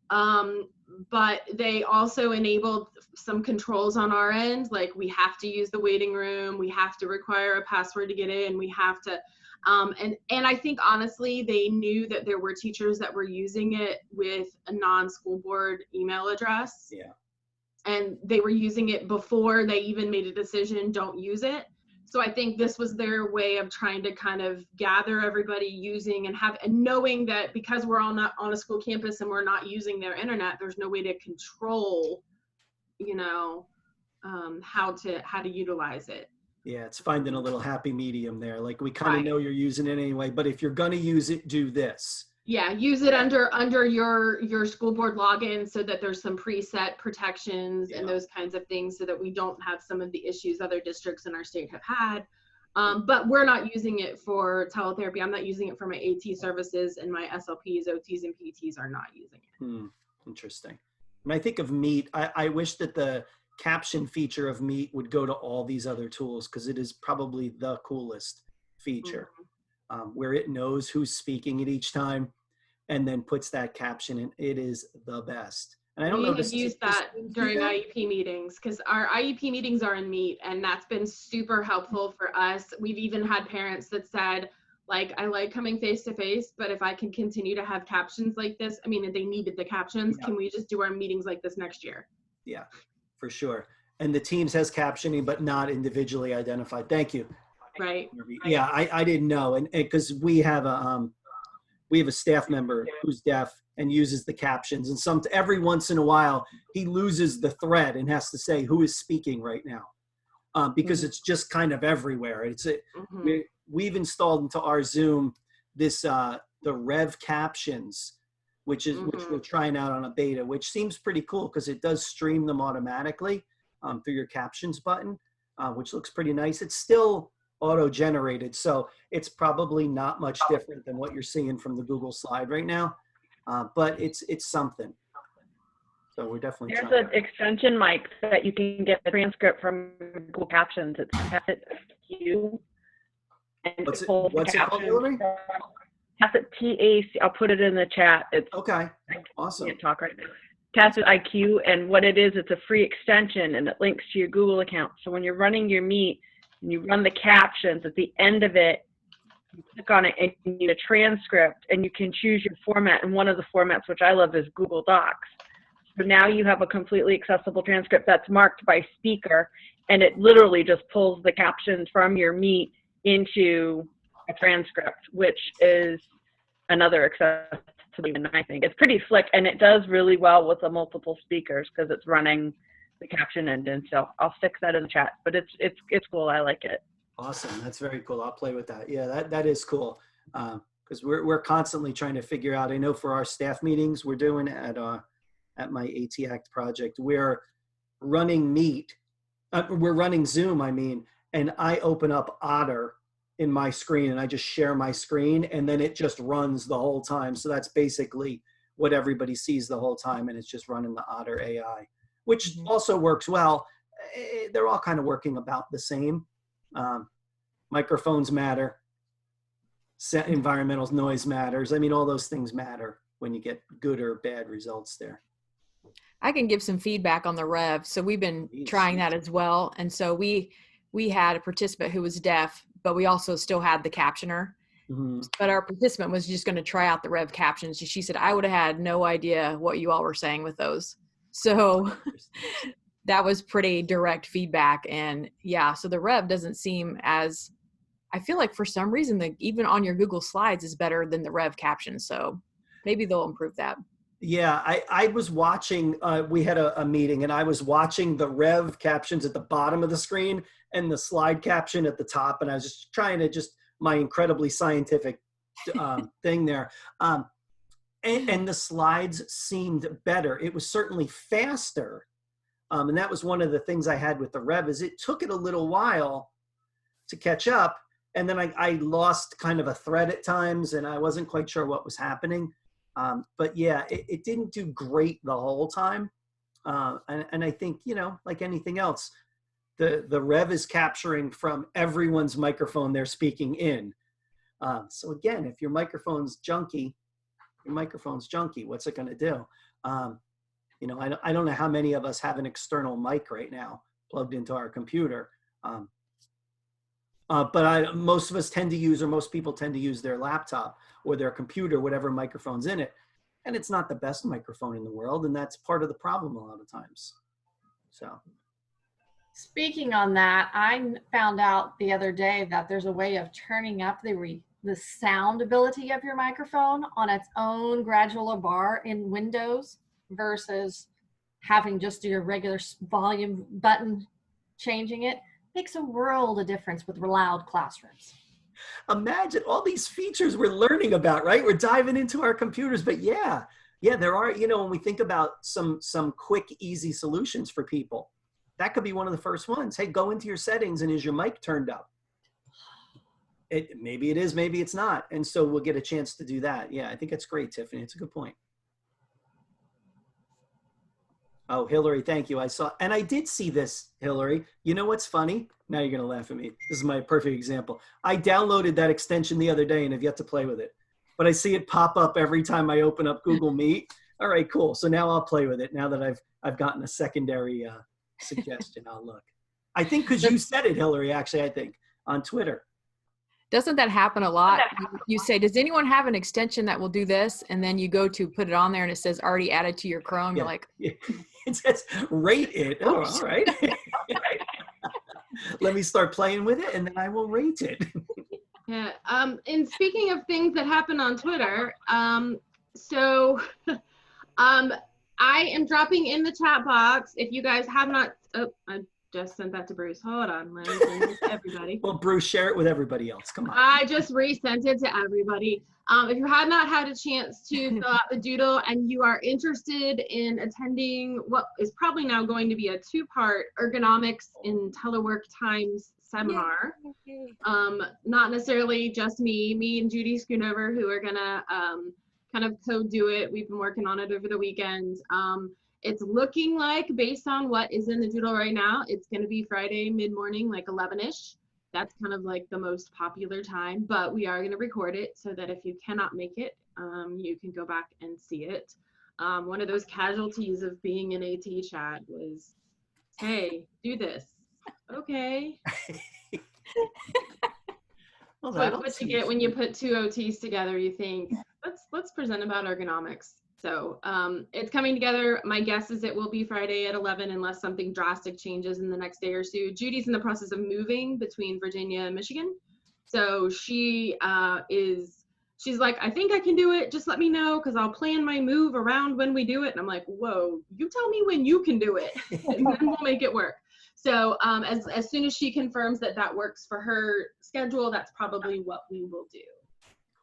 but they also enabled some controls on our end. Like, we have to use the waiting room, we have to require a password to get in, we have to, and I think honestly, they knew that there were teachers that were using it with a non-school board email address. Yeah. And they were using it before they even made a decision, don't use it. So I think this was their way of trying to kind of gather everybody using and knowing that because we're all not on a school campus and we're not using their internet, there's no way to control, you know, how to utilize it. Yeah, it's finding a little happy medium there. Like, we kind of know you're using it anyway, but if you're going to use it, do this. Yeah, use it under your school board login so that there's some preset protections and those kinds of things, so that we don't have some of the issues other districts in our state have had. But we're not using it for teletherapy. I'm not using it for my AT services, and my SLPs, OTs, and PTs are not using it. Interesting. When I think of Meet, I wish that the caption feature of Meet would go to all these other tools, because it is probably the coolest feature. Where it knows who's speaking at each time and then puts that caption in. It is the best. And I don't know if we used that during IEP meetings, because our IEP meetings are in Meet, and that's been super helpful for us. We've even had parents that said, like, I like coming face to face, but if I can continue to have captions like this, I mean, they needed the captions. Can we just do our meetings like this next year? Yeah, for sure. And the Teams has captioning, but not individually identified. Thank you. Right. Yeah, I didn't know, and because we have a staff member who's deaf and uses the captions, and every once in a while he loses the thread and has to say who is speaking right now, because it's just kind of everywhere. We've installed into our Zoom this the Rev captions, which we're trying out on a beta, which seems pretty cool because it does stream them automatically through your captions button, which looks pretty nice. It's still auto-generated, so it's probably not much different than what you're seeing from the Google slide right now, but it's something. So we're definitely there's an extension, Mike, that you can get the transcript from Google Captions. It's TAC, and what's it called, Hillary? TAC. I'll put it in the chat. It's okay. Awesome. I can't talk right now. Tacit IQ, and what it is, it's a free extension, and it links to your Google account. So when you're running your Meet and you run the captions, at the end of it, you click on it and you need a transcript, and you can choose your format. And one of the formats, which I love, is Google Docs. So now you have a completely accessible transcript that's marked by speaker, and it literally just pulls the captions from your Meet into a transcript, which is another accessibility. And I think it's pretty slick, and it does really well with the multiple speakers because it's running the caption ending. So I'll stick that in the chat, but it's cool. I like it. Awesome. That's very cool. I'll play with that. Yeah, that is cool. Because we're constantly trying to figure out, I know for our staff meetings we're doing at my AT Act project, we're running we're running Zoom, and I open up Otter in my screen and I just share my screen and then it just runs the whole time. So that's basically what everybody sees the whole time, and it's just running the Otter AI, which also works well. They're all kind of working about the same. Microphones matter. Environmental noise matters. I mean, all those things matter when you get good or bad results there. I can give some feedback on the Rev. So we've been trying that as well. And so we had a participant who was deaf, but we also still had the captioner. Mm-hmm. But our participant was just going to try out the Rev captions. She said, I would have had no idea what you all were saying with those. So that was pretty direct feedback. And yeah, so the Rev doesn't seem as, I feel like for some reason that even on your Google Slides is better than the Rev caption. So maybe they'll improve that. Yeah, I was watching, we had a meeting and I was watching the Rev captions at the bottom of the screen and the slide caption at the top. And I was just trying to my incredibly scientific thing there. And the slides seemed better. It was certainly faster. And that was one of the things I had with the Rev is it took it a little while to catch up. And then I lost kind of a thread at times and I wasn't quite sure what was happening. But yeah, it didn't do great the whole time. And I think, like anything else, the Rev is capturing from everyone's microphone they're speaking in. So again, if your microphone's junky, what's it going to do? I don't know how many of us have an external mic right now plugged into our computer. But most of us tend to use, or most people tend to use their laptop or their computer, whatever microphone's in it. And it's not the best microphone in the world. And that's part of the problem a lot of times. So. Speaking on that, I found out the other day that there's a way of turning up the sound ability of your microphone on its own gradual bar in Windows versus having just your regular volume button changing it. Makes a world of difference with loud classrooms. Imagine all these features we're learning about, right? We're diving into our computers, but yeah, there are, when we think about some quick, easy solutions for people, that could be one of the first ones. Hey, go into your settings and is your mic turned up? Maybe it is, maybe it's not. And so we'll get a chance to do that. Yeah, I think that's great, Tiffany. It's a good point. Oh, Hillary, thank you. I did see this, Hillary. You know what's funny? Now you're going to laugh at me. This is my perfect example. I downloaded that extension the other day and have yet to play with it. But I see it pop up every time I open up Google Meet. All right, cool. So now I'll play with it. Now that I've gotten a secondary suggestion, I'll look. I think because you said it, Hillary, actually, I think, on Twitter. Doesn't that happen a lot? You say, does anyone have an extension that will do this? And then you go to put it on there and it says already added to your Chrome. Yeah. You're like, it says rate it. Oh, all right. Let me start playing with it and then I will rate it. Yeah. And speaking of things that happen on Twitter, I am dropping in the chat box. If you guys have not, I just sent that to Bruce. Hold on, let me send this to everybody. Well, Bruce, share it with everybody else. Come on. I just resent it to everybody. If you have not had a chance to fill out the doodle and you are interested in attending what is probably now going to be a 2-part ergonomics in telework times seminar, not necessarily just me and Judy Schoonover, who are gonna kind of co-do it. We've been working on it over the weekend. It's looking like, based on what is in the doodle right now, it's going to be Friday mid-morning, like 11-ish. That's kind of like the most popular time, but we are going to record it so that if you cannot make it, you can go back and see it. One of those casualties of being in AT chat was, hey, do this. Okay. Well, so what you get when you put 2 OTs together, you think, let's present about ergonomics. So it's coming together. My guess is it will be Friday at 11 unless something drastic changes in the next day or so. Judy's in the process of moving between Virginia and Michigan. So she is she's like, I think I can do it. Just let me know, because I'll plan my move around when we do it. And I'm like, whoa, you tell me when you can do it, and then we'll make it work. So as soon as she confirms that that works for her schedule, that's probably what we will do.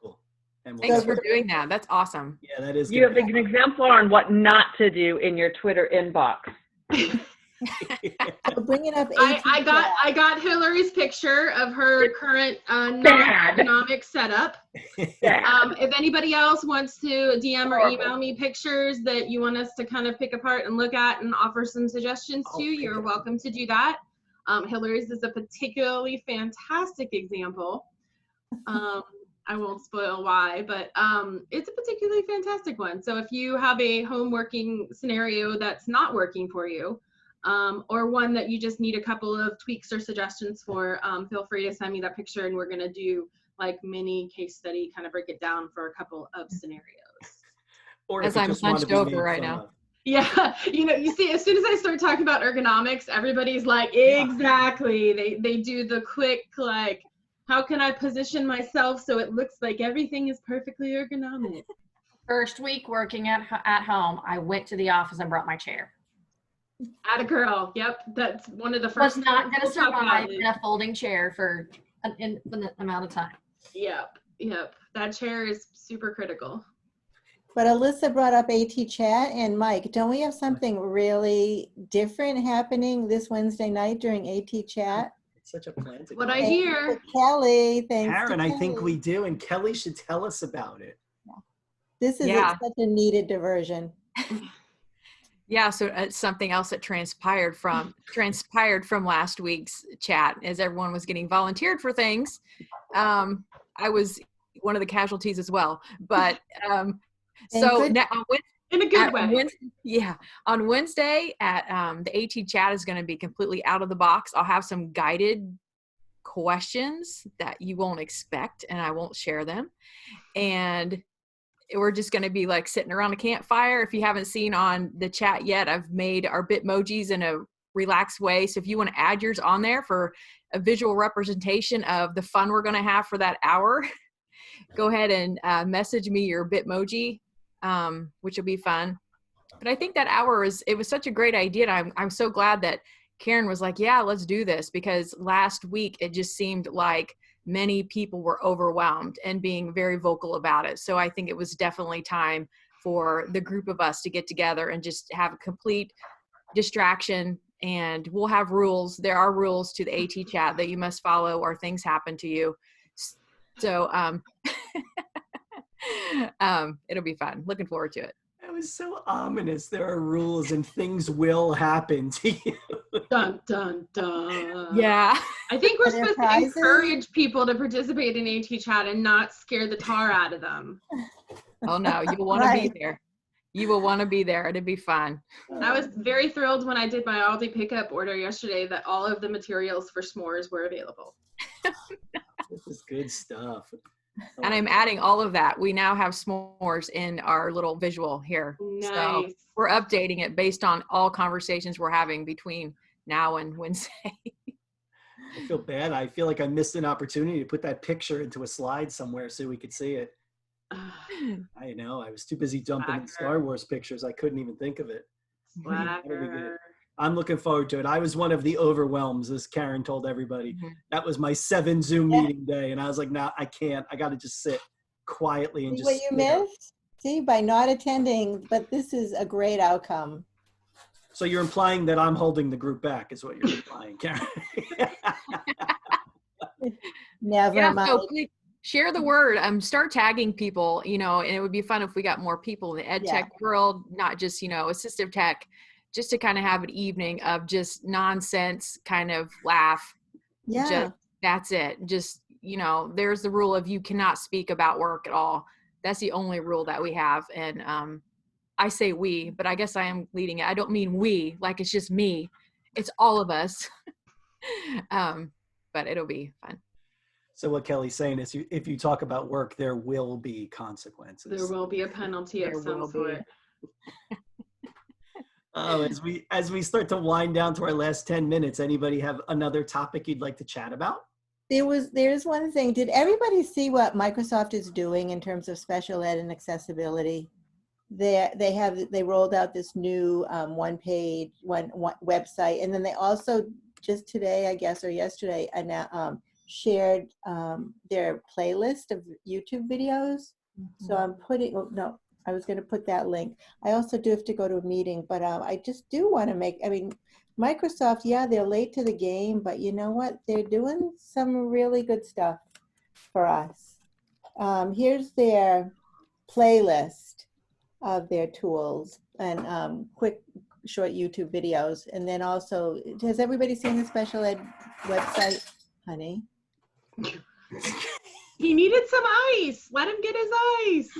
Cool. Thanks for doing that. That's awesome. Yeah, that is. You have an exemplar on what not to do in your Twitter inbox. So bringing up I got Hillary's picture of her current non-economic setup. If anybody else wants to DM or email me pictures that you want us to kind of pick apart and look at and offer some suggestions to, you're welcome to do that. Hillary's is a particularly fantastic example. I won't spoil why, but it's a particularly fantastic one. So if you have a home working scenario that's not working for you, or one that you just need a couple of tweaks or suggestions for, feel free to send me that picture, and we're going to do like mini case study, kind of break it down for a couple of scenarios. Or as I'm hunched over right now. Yeah, you see, as soon as I start talking about ergonomics, everybody's like, exactly. They do the quick, like, how can I position myself so it looks like everything is perfectly ergonomic? First week working at home, I went to the office and brought my chair. Atta girl. Yep, that's one of the first. Was not going to survive in a folding chair for an infinite amount of time. Yep. That chair is super critical. But Alyssa brought up AT Chat, and Mike, don't we have something really different happening this Wednesday night during AT Chat? It's such a plan. What I hear. Kelly, thanks. Karen, I think we do, and Kelly should tell us about it. This is such a needed diversion. Yeah, so it's something else that transpired from last week's chat, as everyone was getting volunteered for things. I was one of the casualties as well, but so now in a good way. On Wednesday at the AT chat is going to be completely out of the box. I'll have some guided questions that you won't expect, and I won't share them. And we're just going to be like sitting around a campfire. If you haven't seen on the chat yet, I've made our Bitmojis in a relaxed way. So if you want to add yours on there for a visual representation of the fun we're going to have for that hour, go ahead and message me your Bitmoji, which will be fun. But I think that hour it was such a great idea. And I'm so glad that Karen was like, yeah, let's do this, because last week it just seemed like many people were overwhelmed and being very vocal about it. So I think it was definitely time for the group of us to get together and just have a complete distraction. And we'll have rules. There are rules to the AT chat that you must follow or things happen to you. So it'll be fun. Looking forward to it. That was so ominous. There are rules and things will happen to you. Dun, dun, dun. Yeah. I think we're supposed to encourage people to participate in AT chat and not scare the tar out of them. Oh no, you'll want to be there. You will want to be there. It'll be fun. I was very thrilled when I did my Aldi pickup order yesterday that all of the materials for s'mores were available. This is good stuff. And I'm adding all of that. We now have s'mores in our little visual here. Nice. So we're updating it based on all conversations we're having between now and Wednesday. I feel bad. I feel like I missed an opportunity to put that picture into a slide somewhere so we could see it. I know. I was too busy dumping in Star Wars pictures. I couldn't even think of it. I'm looking forward to it. I was one of the overwhelms, as Karen told everybody. Mm-hmm. That was my 7 Zoom meeting day. And I was like, no, I can't. I got to just sit quietly and just. What you missed? See, by not attending, but this is a great outcome. So you're implying that I'm holding the group back is what you're implying, Karen. Never mind. So please share the word. Start tagging people, and it would be fun if we got more people in the EdTech world, not just, assistive tech, just to kind of have an evening of just nonsense, kind of laugh. Yeah. That's it. Just, there's the rule of you cannot speak about work at all. That's the only rule that we have. And I say we, but I guess I am leading it. I don't mean we, like it's just me. It's all of us. But it'll be fun. So what Kelly's saying is if you talk about work, there will be consequences. There will be a penalty of some sort. As we start to wind down to our last 10 minutes, anybody have another topic you'd like to chat about? There's one thing. Did everybody see what Microsoft is doing in terms of special ed and accessibility? They rolled out this new one website, and then they also just today, I guess, or yesterday, shared their playlist of YouTube videos. So I'm putting, no, I was going to put that link. I also do have to go to a meeting, but I just do want to make, I mean, Microsoft, yeah, they're late to the game, but you know what? They're doing some really good stuff for us. Here's their playlist of their tools and quick, short YouTube videos. And then also, has everybody seen the special ed website, honey? He needed some ice. Let him get his ice.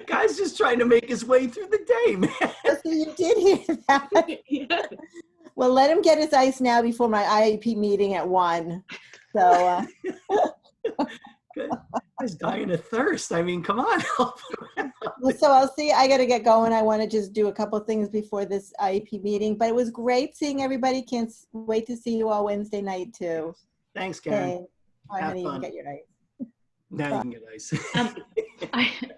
Guy's just trying to make his way through the day, man. So you did hear that. Yeah. Well, let him get his ice now before my IEP meeting at 1. So He's dying of thirst. I mean, come on. so I'll see. I got to get going. I want to just do a couple things before this IEP meeting, but it was great seeing everybody. Can't wait to see you all Wednesday night too. Thanks, Karen. Okay. All right, honey, you can get your ice. Now you can get ice.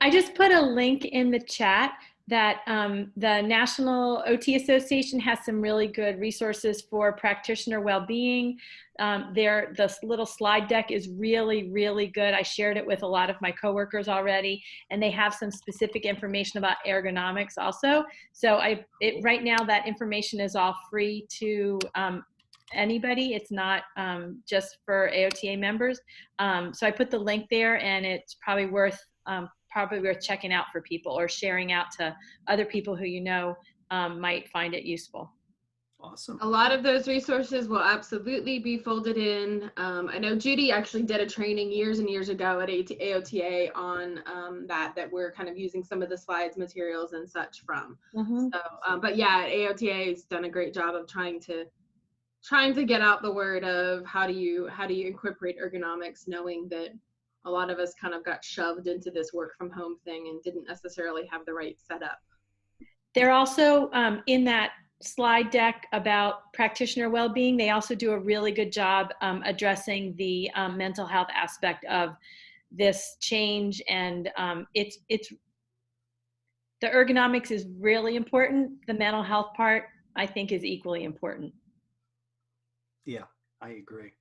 I just put a link in the chat that the National OT Association has some really good resources for practitioner well-being. This little slide deck is really, really good. I shared it with a lot of my coworkers already, and they have some specific information about ergonomics also. So right now that information is all free to anybody. It's not just for AOTA members. So I put the link there, and it's probably worth checking out for people or sharing out to other people who you know might find it useful. Awesome. A lot of those resources will absolutely be folded in. I know Judy actually did a training years and years ago at AOTA on that we're kind of using some of the slides, materials, and such from. Mm-hmm. So, but yeah, AOTA has done a great job of trying to get out the word of how do you incorporate ergonomics, knowing that a lot of us kind of got shoved into this work from home thing and didn't necessarily have the right setup. They're also in that slide deck about practitioner well-being. They also do a really good job addressing the mental health aspect of this change, and it's the ergonomics is really important. The mental health part, I think, is equally important. Yeah, I agree.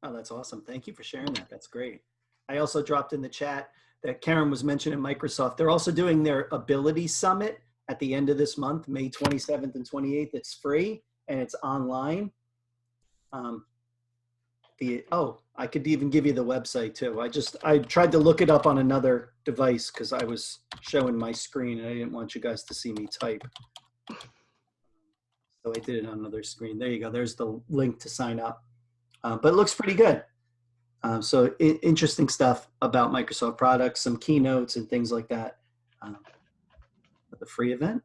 Oh, that's awesome. Thank you for sharing that. That's great. I also dropped in the chat that Karen was mentioning Microsoft. They're also doing their Ability Summit at the end of this month, May 27th and 28th. It's free and it's online. I could even give you the website too. I tried to look it up on another device because I was showing my screen and I didn't want you guys to see me type. So I did it on another screen. There you go. There's the link to sign up. But it looks pretty good. So interesting stuff about Microsoft products, some keynotes and things like that. The free event,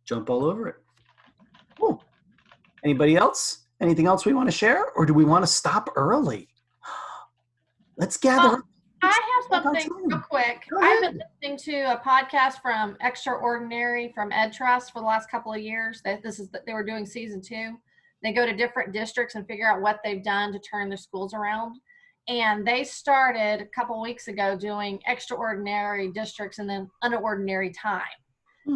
jump all over it. Cool. Anybody else? Anything else we want to share, or do we want to stop early? Let's gather. I have something real quick. I've been listening to a podcast from Extraordinary from EdTrust for the last couple of years. They were doing season 2. They go to different districts and figure out what they've done to turn their schools around. And they started a couple of weeks ago doing extraordinary districts and then unordinary time.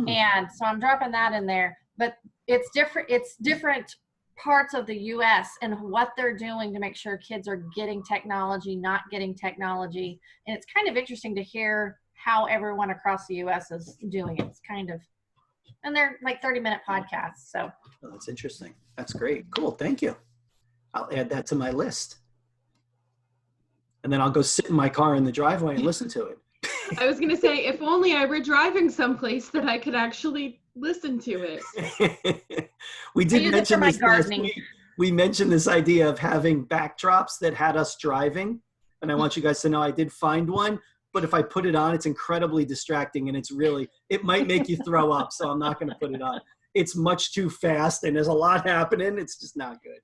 And so I'm dropping that in there, but it's different parts of the US and what they're doing to make sure kids are getting technology, not getting technology. And it's kind of interesting to hear how everyone across the US is doing it. It's kind of, and they're like 30-minute podcasts. So that's interesting. That's great. Cool. Thank you. I'll add that to my list. And then I'll go sit in my car in the driveway and listen to it. I was going to say, if only I were driving someplace that I could actually listen to it. We did mention this last week. We mentioned this idea of having backdrops that had us driving. And I want you guys to know I did find one, but if I put it on, it's incredibly distracting and it might make you throw up. So I'm not going to put it on. It's much too fast and there's a lot happening. It's just not good.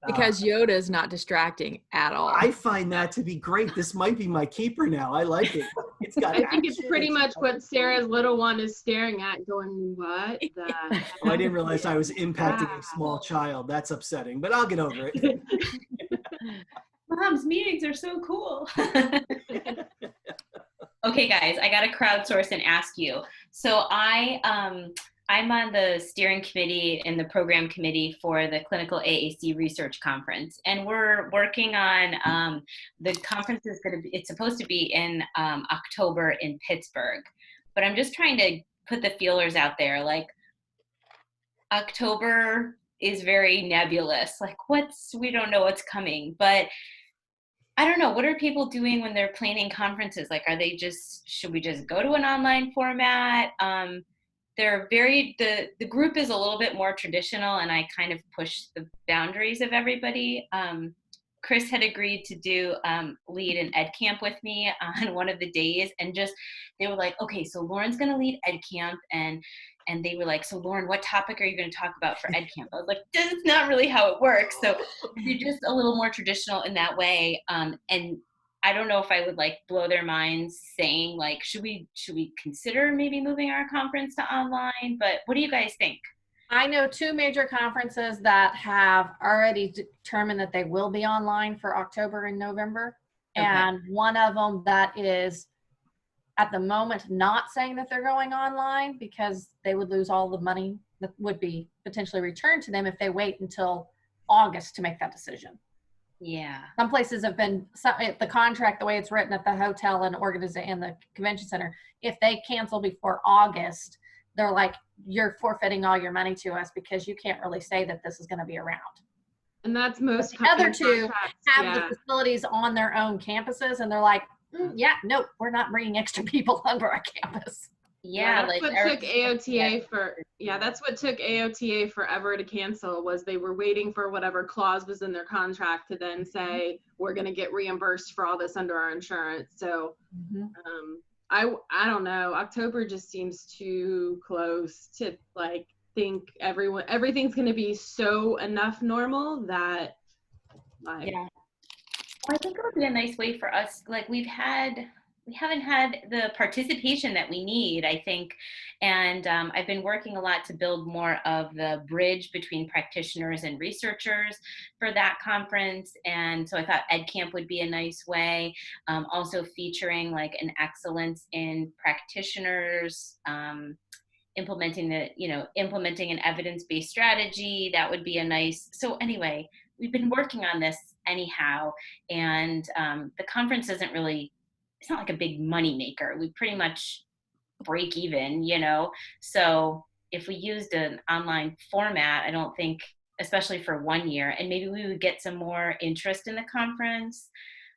Because Yoda is not distracting at all. I find that to be great. This might be my keeper now. I like it. It's got I think it's pretty much what Sarah's little one is staring at, going, what the I didn't realize I was impacting a small child. That's upsetting, but I'll get over it. Mom's meetings are so cool. Okay, guys, I got to crowdsource and ask you. So I'm on the steering committee and the program committee for the Clinical AAC Research Conference, and we're working on the conference is it's supposed to be in October in Pittsburgh, but I'm just trying to put the feelers out there. Like, October is very nebulous. Like, we don't know what's coming, but I don't know. What are people doing when they're planning conferences? Like, should we just go to an online format? The group is a little bit more traditional, and I kind of push the boundaries of everybody. Chris had agreed to do lead an ed camp with me on one of the days, and they were like, okay, so Lauren's going to lead ed camp, and they were like, so Lauren, what topic are you going to talk about for ed camp? I was like, that's not really how it works. So you're just a little more traditional in that way, and I don't know if I would like blow their minds saying like, should we consider maybe moving our conference to online? But what do you guys think? I know 2 major conferences that have already determined that they will be online for October and November. Okay. And one of them that is at the moment not saying that they're going online because they would lose all the money that would be potentially returned to them if they wait until August to make that decision. Yeah. Some places have been, the contract, the way it's written at the hotel and in the convention center, if they cancel before August, they're like, you're forfeiting all your money to us because you can't really say that this is going to be around. And that's most the other 2 have yeah. the facilities on their own campuses, and they're like, yeah, no, we're not bringing extra people onto our campus. Yeah, that's what took AOTA that's what took AOTA forever to cancel, was they were waiting for whatever clause was in their contract to then say we're going to get reimbursed for all this under our insurance. So I don't know, October just seems too close to like think everything's going to be so enough normal that like Well, I think it would be a nice way for us, like we haven't had the participation that we need, I think. And I've been working a lot to build more of the bridge between practitioners and researchers for that conference. And so I thought EdCamp would be a nice way. Also featuring like an excellence in practitioners, implementing an evidence-based strategy. That would be a nice, so anyway, we've been working on this anyhow. And the conference isn't really, it's not like a big money maker. We pretty much break even, So if we used an online format, I don't think, especially for 1 year, and maybe we would get some more interest in the conference.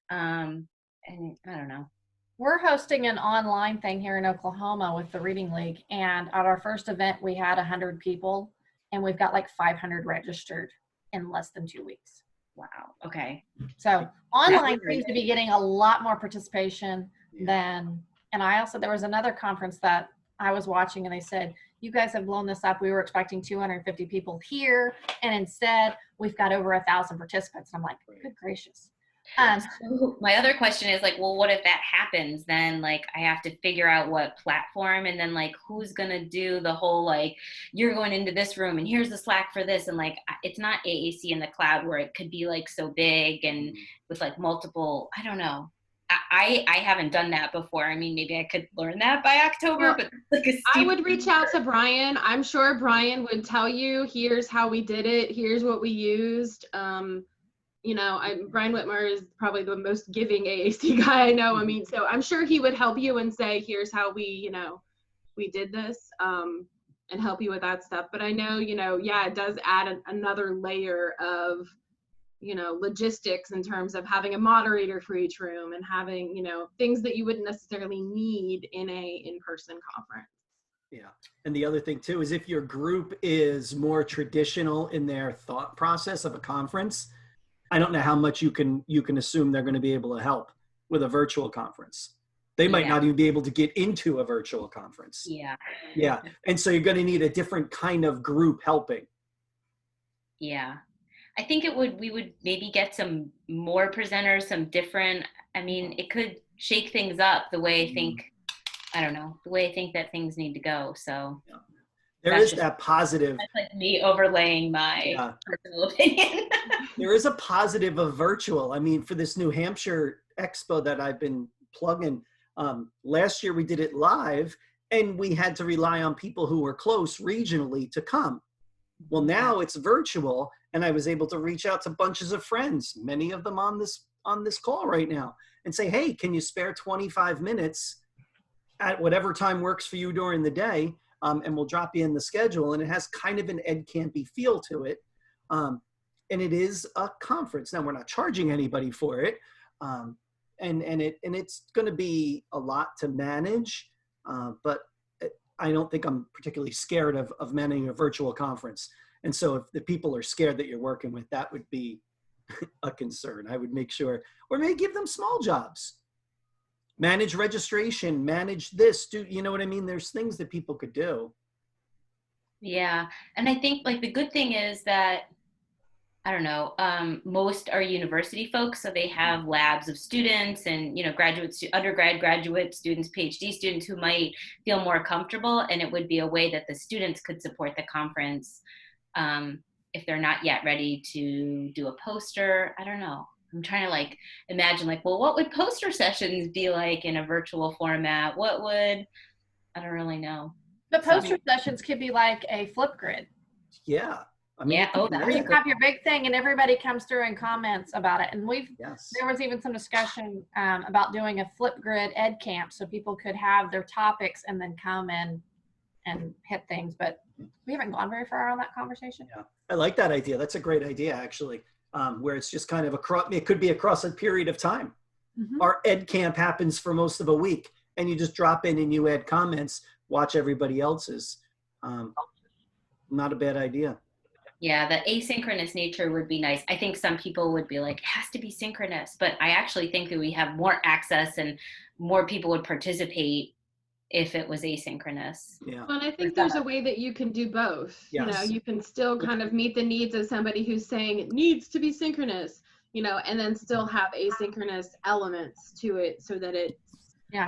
And I don't know. We're hosting an online thing here in Oklahoma with the Reading League. And at our first event, we had 100 people, and we've got like 500 registered in less than 2 weeks. Wow. Okay. So online seems to be getting a lot more participation than, and there was another conference that I was watching, and they said, you guys have blown this up. We were expecting 250 people here, and instead we've got over 1,000 participants. And I'm like, good gracious. So my other question is like, well, what if that happens? Then like I have to figure out what platform, and then like who's gonna do the whole like, you're going into this room and here's the Slack for this, and like it's not AAC in the cloud where it could be like so big and with like multiple, I don't know. I haven't done that before. I mean, maybe I could learn that by October, but like I would reach out to Brian. I'm sure Brian would tell you, here's how we did it, here's what we used. Brian Whitmer is probably the most giving AAC guy I know. I mean, so I'm sure he would help you and say, here's how we did this, and help you with that stuff. But I know, it does add another layer of, logistics in terms of having a moderator for each room and having, things that you wouldn't necessarily need in a in-person conference. Yeah. And the other thing too, is if your group is more traditional in their thought process of a conference, I don't know how much you can assume they're going to be able to help with a virtual conference. They might not even be able to get into a virtual conference. Yeah. Yeah. And so you're going to need a different kind of group helping. Yeah. I think we would maybe get some more presenters, some different, I mean, it could shake things up the way I think, I don't know, the way I think that things need to go. So. There That's is just- that positive. That's like me overlaying my personal opinion. There is a positive of virtual. I mean, for this New Hampshire expo that I've been plugging, last year we did it live and we had to rely on people who were close regionally to come. Well, now it's virtual and I was able to reach out to bunches of friends, many of them on this call right now, and say, hey, can you spare 25 minutes at whatever time works for you during the day? And we'll drop you in the schedule. And it has kind of an EdCampy feel to it. And it is a conference. Now, we're not charging anybody for it. And it's going to be a lot to manage. But I don't think I'm particularly scared of managing a virtual conference. And so if the people are scared that you're working with, that would be a concern. I would make sure, or maybe give them small jobs. Manage registration, manage this, you know what I mean? There's things that people could do. Yeah. And I think like the good thing is that, I don't know, most are university folks, so they have labs of students and, you know, graduates, undergrad, graduate students, PhD students who might feel more comfortable. And it would be a way that the students could support the conference if they're not yet ready to do a poster. I don't know. I'm trying to like imagine like, well, what would poster sessions be like in a virtual format? I don't really know. The poster sessions could be like a flip grid. Yeah. I mean, Yeah. Oh, Where you have your big thing and everybody comes through and comments about it. And there was even some discussion about doing a flip grid ed camp so people could have their topics and then come in and hit things. But we haven't gone very far on that conversation. Yeah, I like that idea. That's a great idea, actually. Where it's just kind of it could be across a period of time. Mm-hmm. Our ed camp happens for most of a week and you just drop in and you add comments, watch everybody else's. Not a bad idea. Yeah, the asynchronous nature would be nice. I think some people would be like, it has to be synchronous, but I actually think that we have more access and more people would participate if it was asynchronous. Yeah. And I think there's a way that you can do both. Yes. You know, you can still kind of meet the needs of somebody who's saying it needs to be synchronous, you know, and then still have asynchronous elements to it so that it's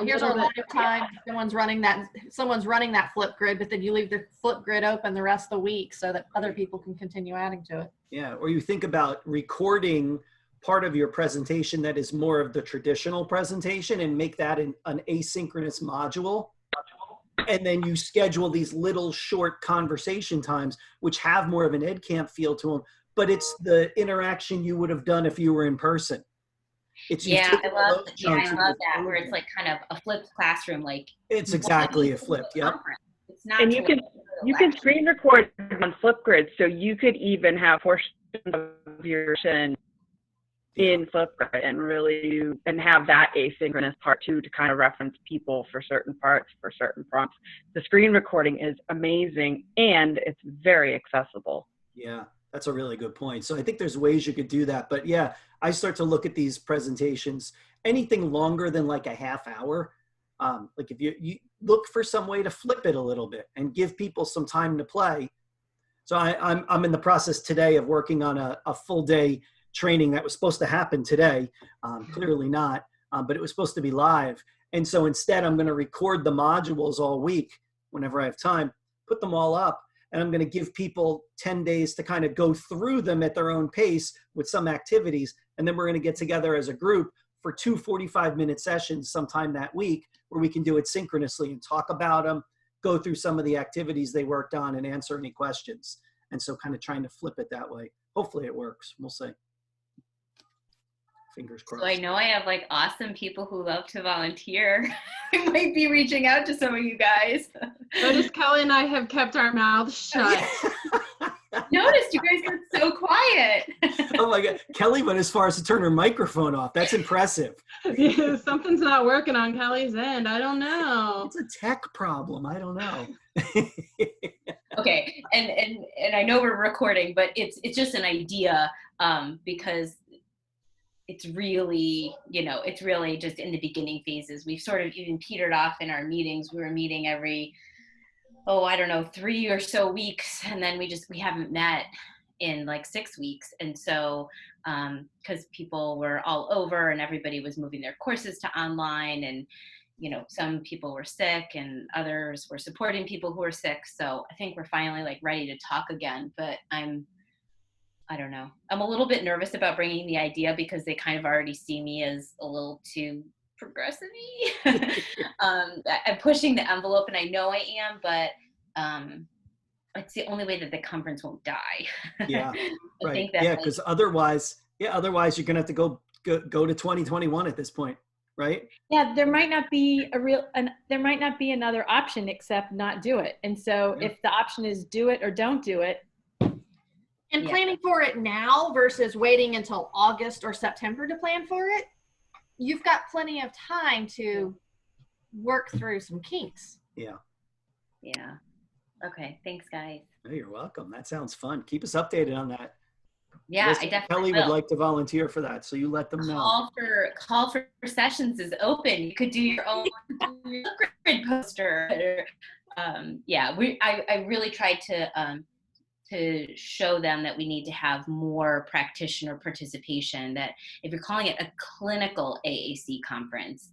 here's our lot of time. Someone's running that flip grid, but then you leave the flip grid open the rest of the week so that other people can continue adding to it. Yeah, or you think about recording part of your presentation that is more of the traditional presentation and make that an asynchronous module. And then you schedule these little short conversation times, which have more of an EdCamp feel to them, but it's the interaction you would have done if you were in person. I love that where it's like kind of a flipped classroom. Like it's exactly a flip. Yep. It's not. And you can screen record on Flipgrid, so you could even have portions of your session in Flipgrid and have that asynchronous part too to kind of reference people for certain parts, for certain prompts. The screen recording is amazing and it's very accessible. Yeah, that's a really good point. So I think there's ways you could do that. But yeah, I start to look at these presentations, anything longer than like a half hour. Like if you look for some way to flip it a little bit and give people some time to play. So I'm in the process today of working on a full day training that was supposed to happen today. Clearly not, but it was supposed to be live. And so instead I'm going to record the modules all week whenever I have time, put them all up. And I'm going to give people 10 days to kind of go through them at their own pace with some activities. And then we're going to get together as a group for 2 45-minute sessions sometime that week where we can do it synchronously and talk about them, go through some of the activities they worked on and answer any questions. And so kind of trying to flip it that way. Hopefully it works. We'll see. Fingers crossed. So I know I have like awesome people who love to volunteer. I might be reaching out to some of you guys. Notice Kelly and I have kept our mouths shut. Noticed you guys were so quiet. Oh my God. Kelly went as far as to turn her microphone off. That's impressive. Yeah, something's not working on Kelly's end. I don't know. It's a tech problem. I don't know. Okay. And I know we're recording, but it's just an idea because it's really, it's really just in the beginning phases. We've sort of even petered off in our meetings. We were meeting every, 3 or so weeks. And then we haven't met in like 6 weeks. And so, because people were all over and everybody was moving their courses to online and, you know, some people were sick and others were supporting people who were sick. So I think we're finally like ready to talk again, but I don't know. I'm a little bit nervous about bringing the idea because they kind of already see me as a little too progressive-y. I'm pushing the envelope, and I know I am, but it's the only way that the conference won't die. Yeah, I right. think that, Yeah, because otherwise you're going to have to go to 2021 at this point, right? Yeah, there might not be there might not be another option except not do it. And so if the option is do it or don't do it. And planning for it now versus waiting until August or September to plan for it, you've got plenty of time to work through some kinks. Yeah. Yeah. Okay. Thanks, guys. Oh, you're welcome. That sounds fun. Keep us updated on that. Yeah, Listen, I definitely Kelli would like to volunteer for that, so you let them know. Call for sessions is open. You could do your own grid poster. I really tried to show them that we need to have more practitioner participation, that if you're calling it a clinical AAC conference,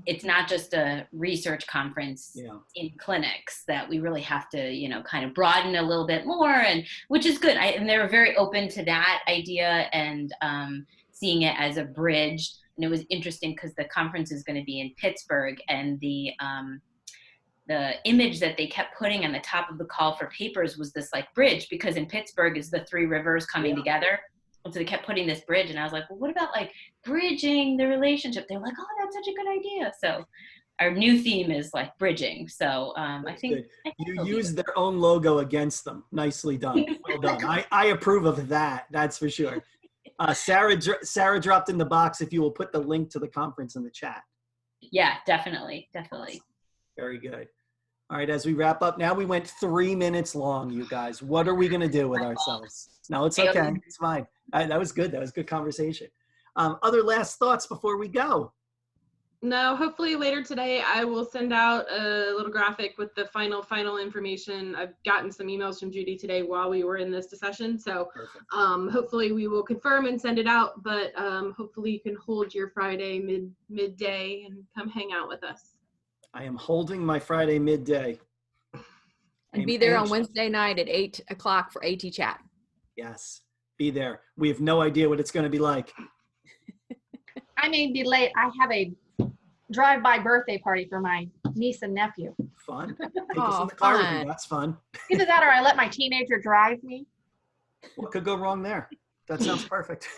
it's not just a research conference in clinics, that we really have to, you know, kind of broaden a little bit more, and which is good. And they were very open to that idea and seeing it as a bridge. And it was interesting because the conference is going to be in Pittsburgh, and the image that they kept putting on the top of the call for papers was this like bridge, because in Pittsburgh is the three rivers coming together. And so they kept putting this bridge, and I was like, well, what about like bridging the relationship? They were like, oh, that's such a good idea. So our new theme is like bridging. So I think you use their own logo against them. Nicely done. Well done. I approve of that. That's for sure. Sarah dropped in the box if you will put the link to the conference in the chat. Yeah, definitely. Definitely. Very good. All right, as we wrap up, now we went 3 minutes long, you guys. What are we going to do with ourselves? No, it's okay. It's fine. That was good. That was good conversation. Other last thoughts before we go? No, hopefully later today I will send out a little graphic with the final information. I've gotten some emails from Judy today while we were in this session. So hopefully we will confirm and send it out, but hopefully you can hold your Friday midday and come hang out with us. I am holding my Friday midday. And be there on Wednesday night at 8 o'clock for AT Chat. Yes, be there. We have no idea what it's going to be like. I may be late. I have a drive-by birthday party for my niece and nephew. Fun. Take us in the car with you. That's fun. Either that or I let my teenager drive me. What could go wrong there? That sounds perfect.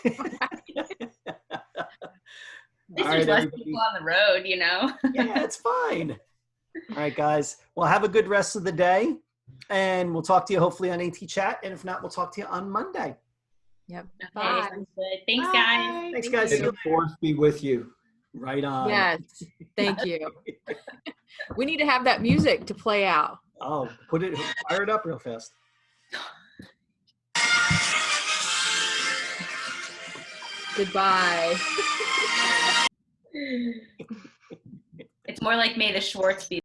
There's less people on the road, you know? Yeah, it's fine. All right, guys. Well, have a good rest of the day. And we'll talk to you hopefully on AT Chat. And if not, we'll talk to you on Monday. Yep. Bye. Thanks, guys. Thanks, guys. May the force be with you. Right on. Yes. Thank you. We need to have that music to play out. Oh, fire it up real fast. Goodbye. It's more like May the Schwartz be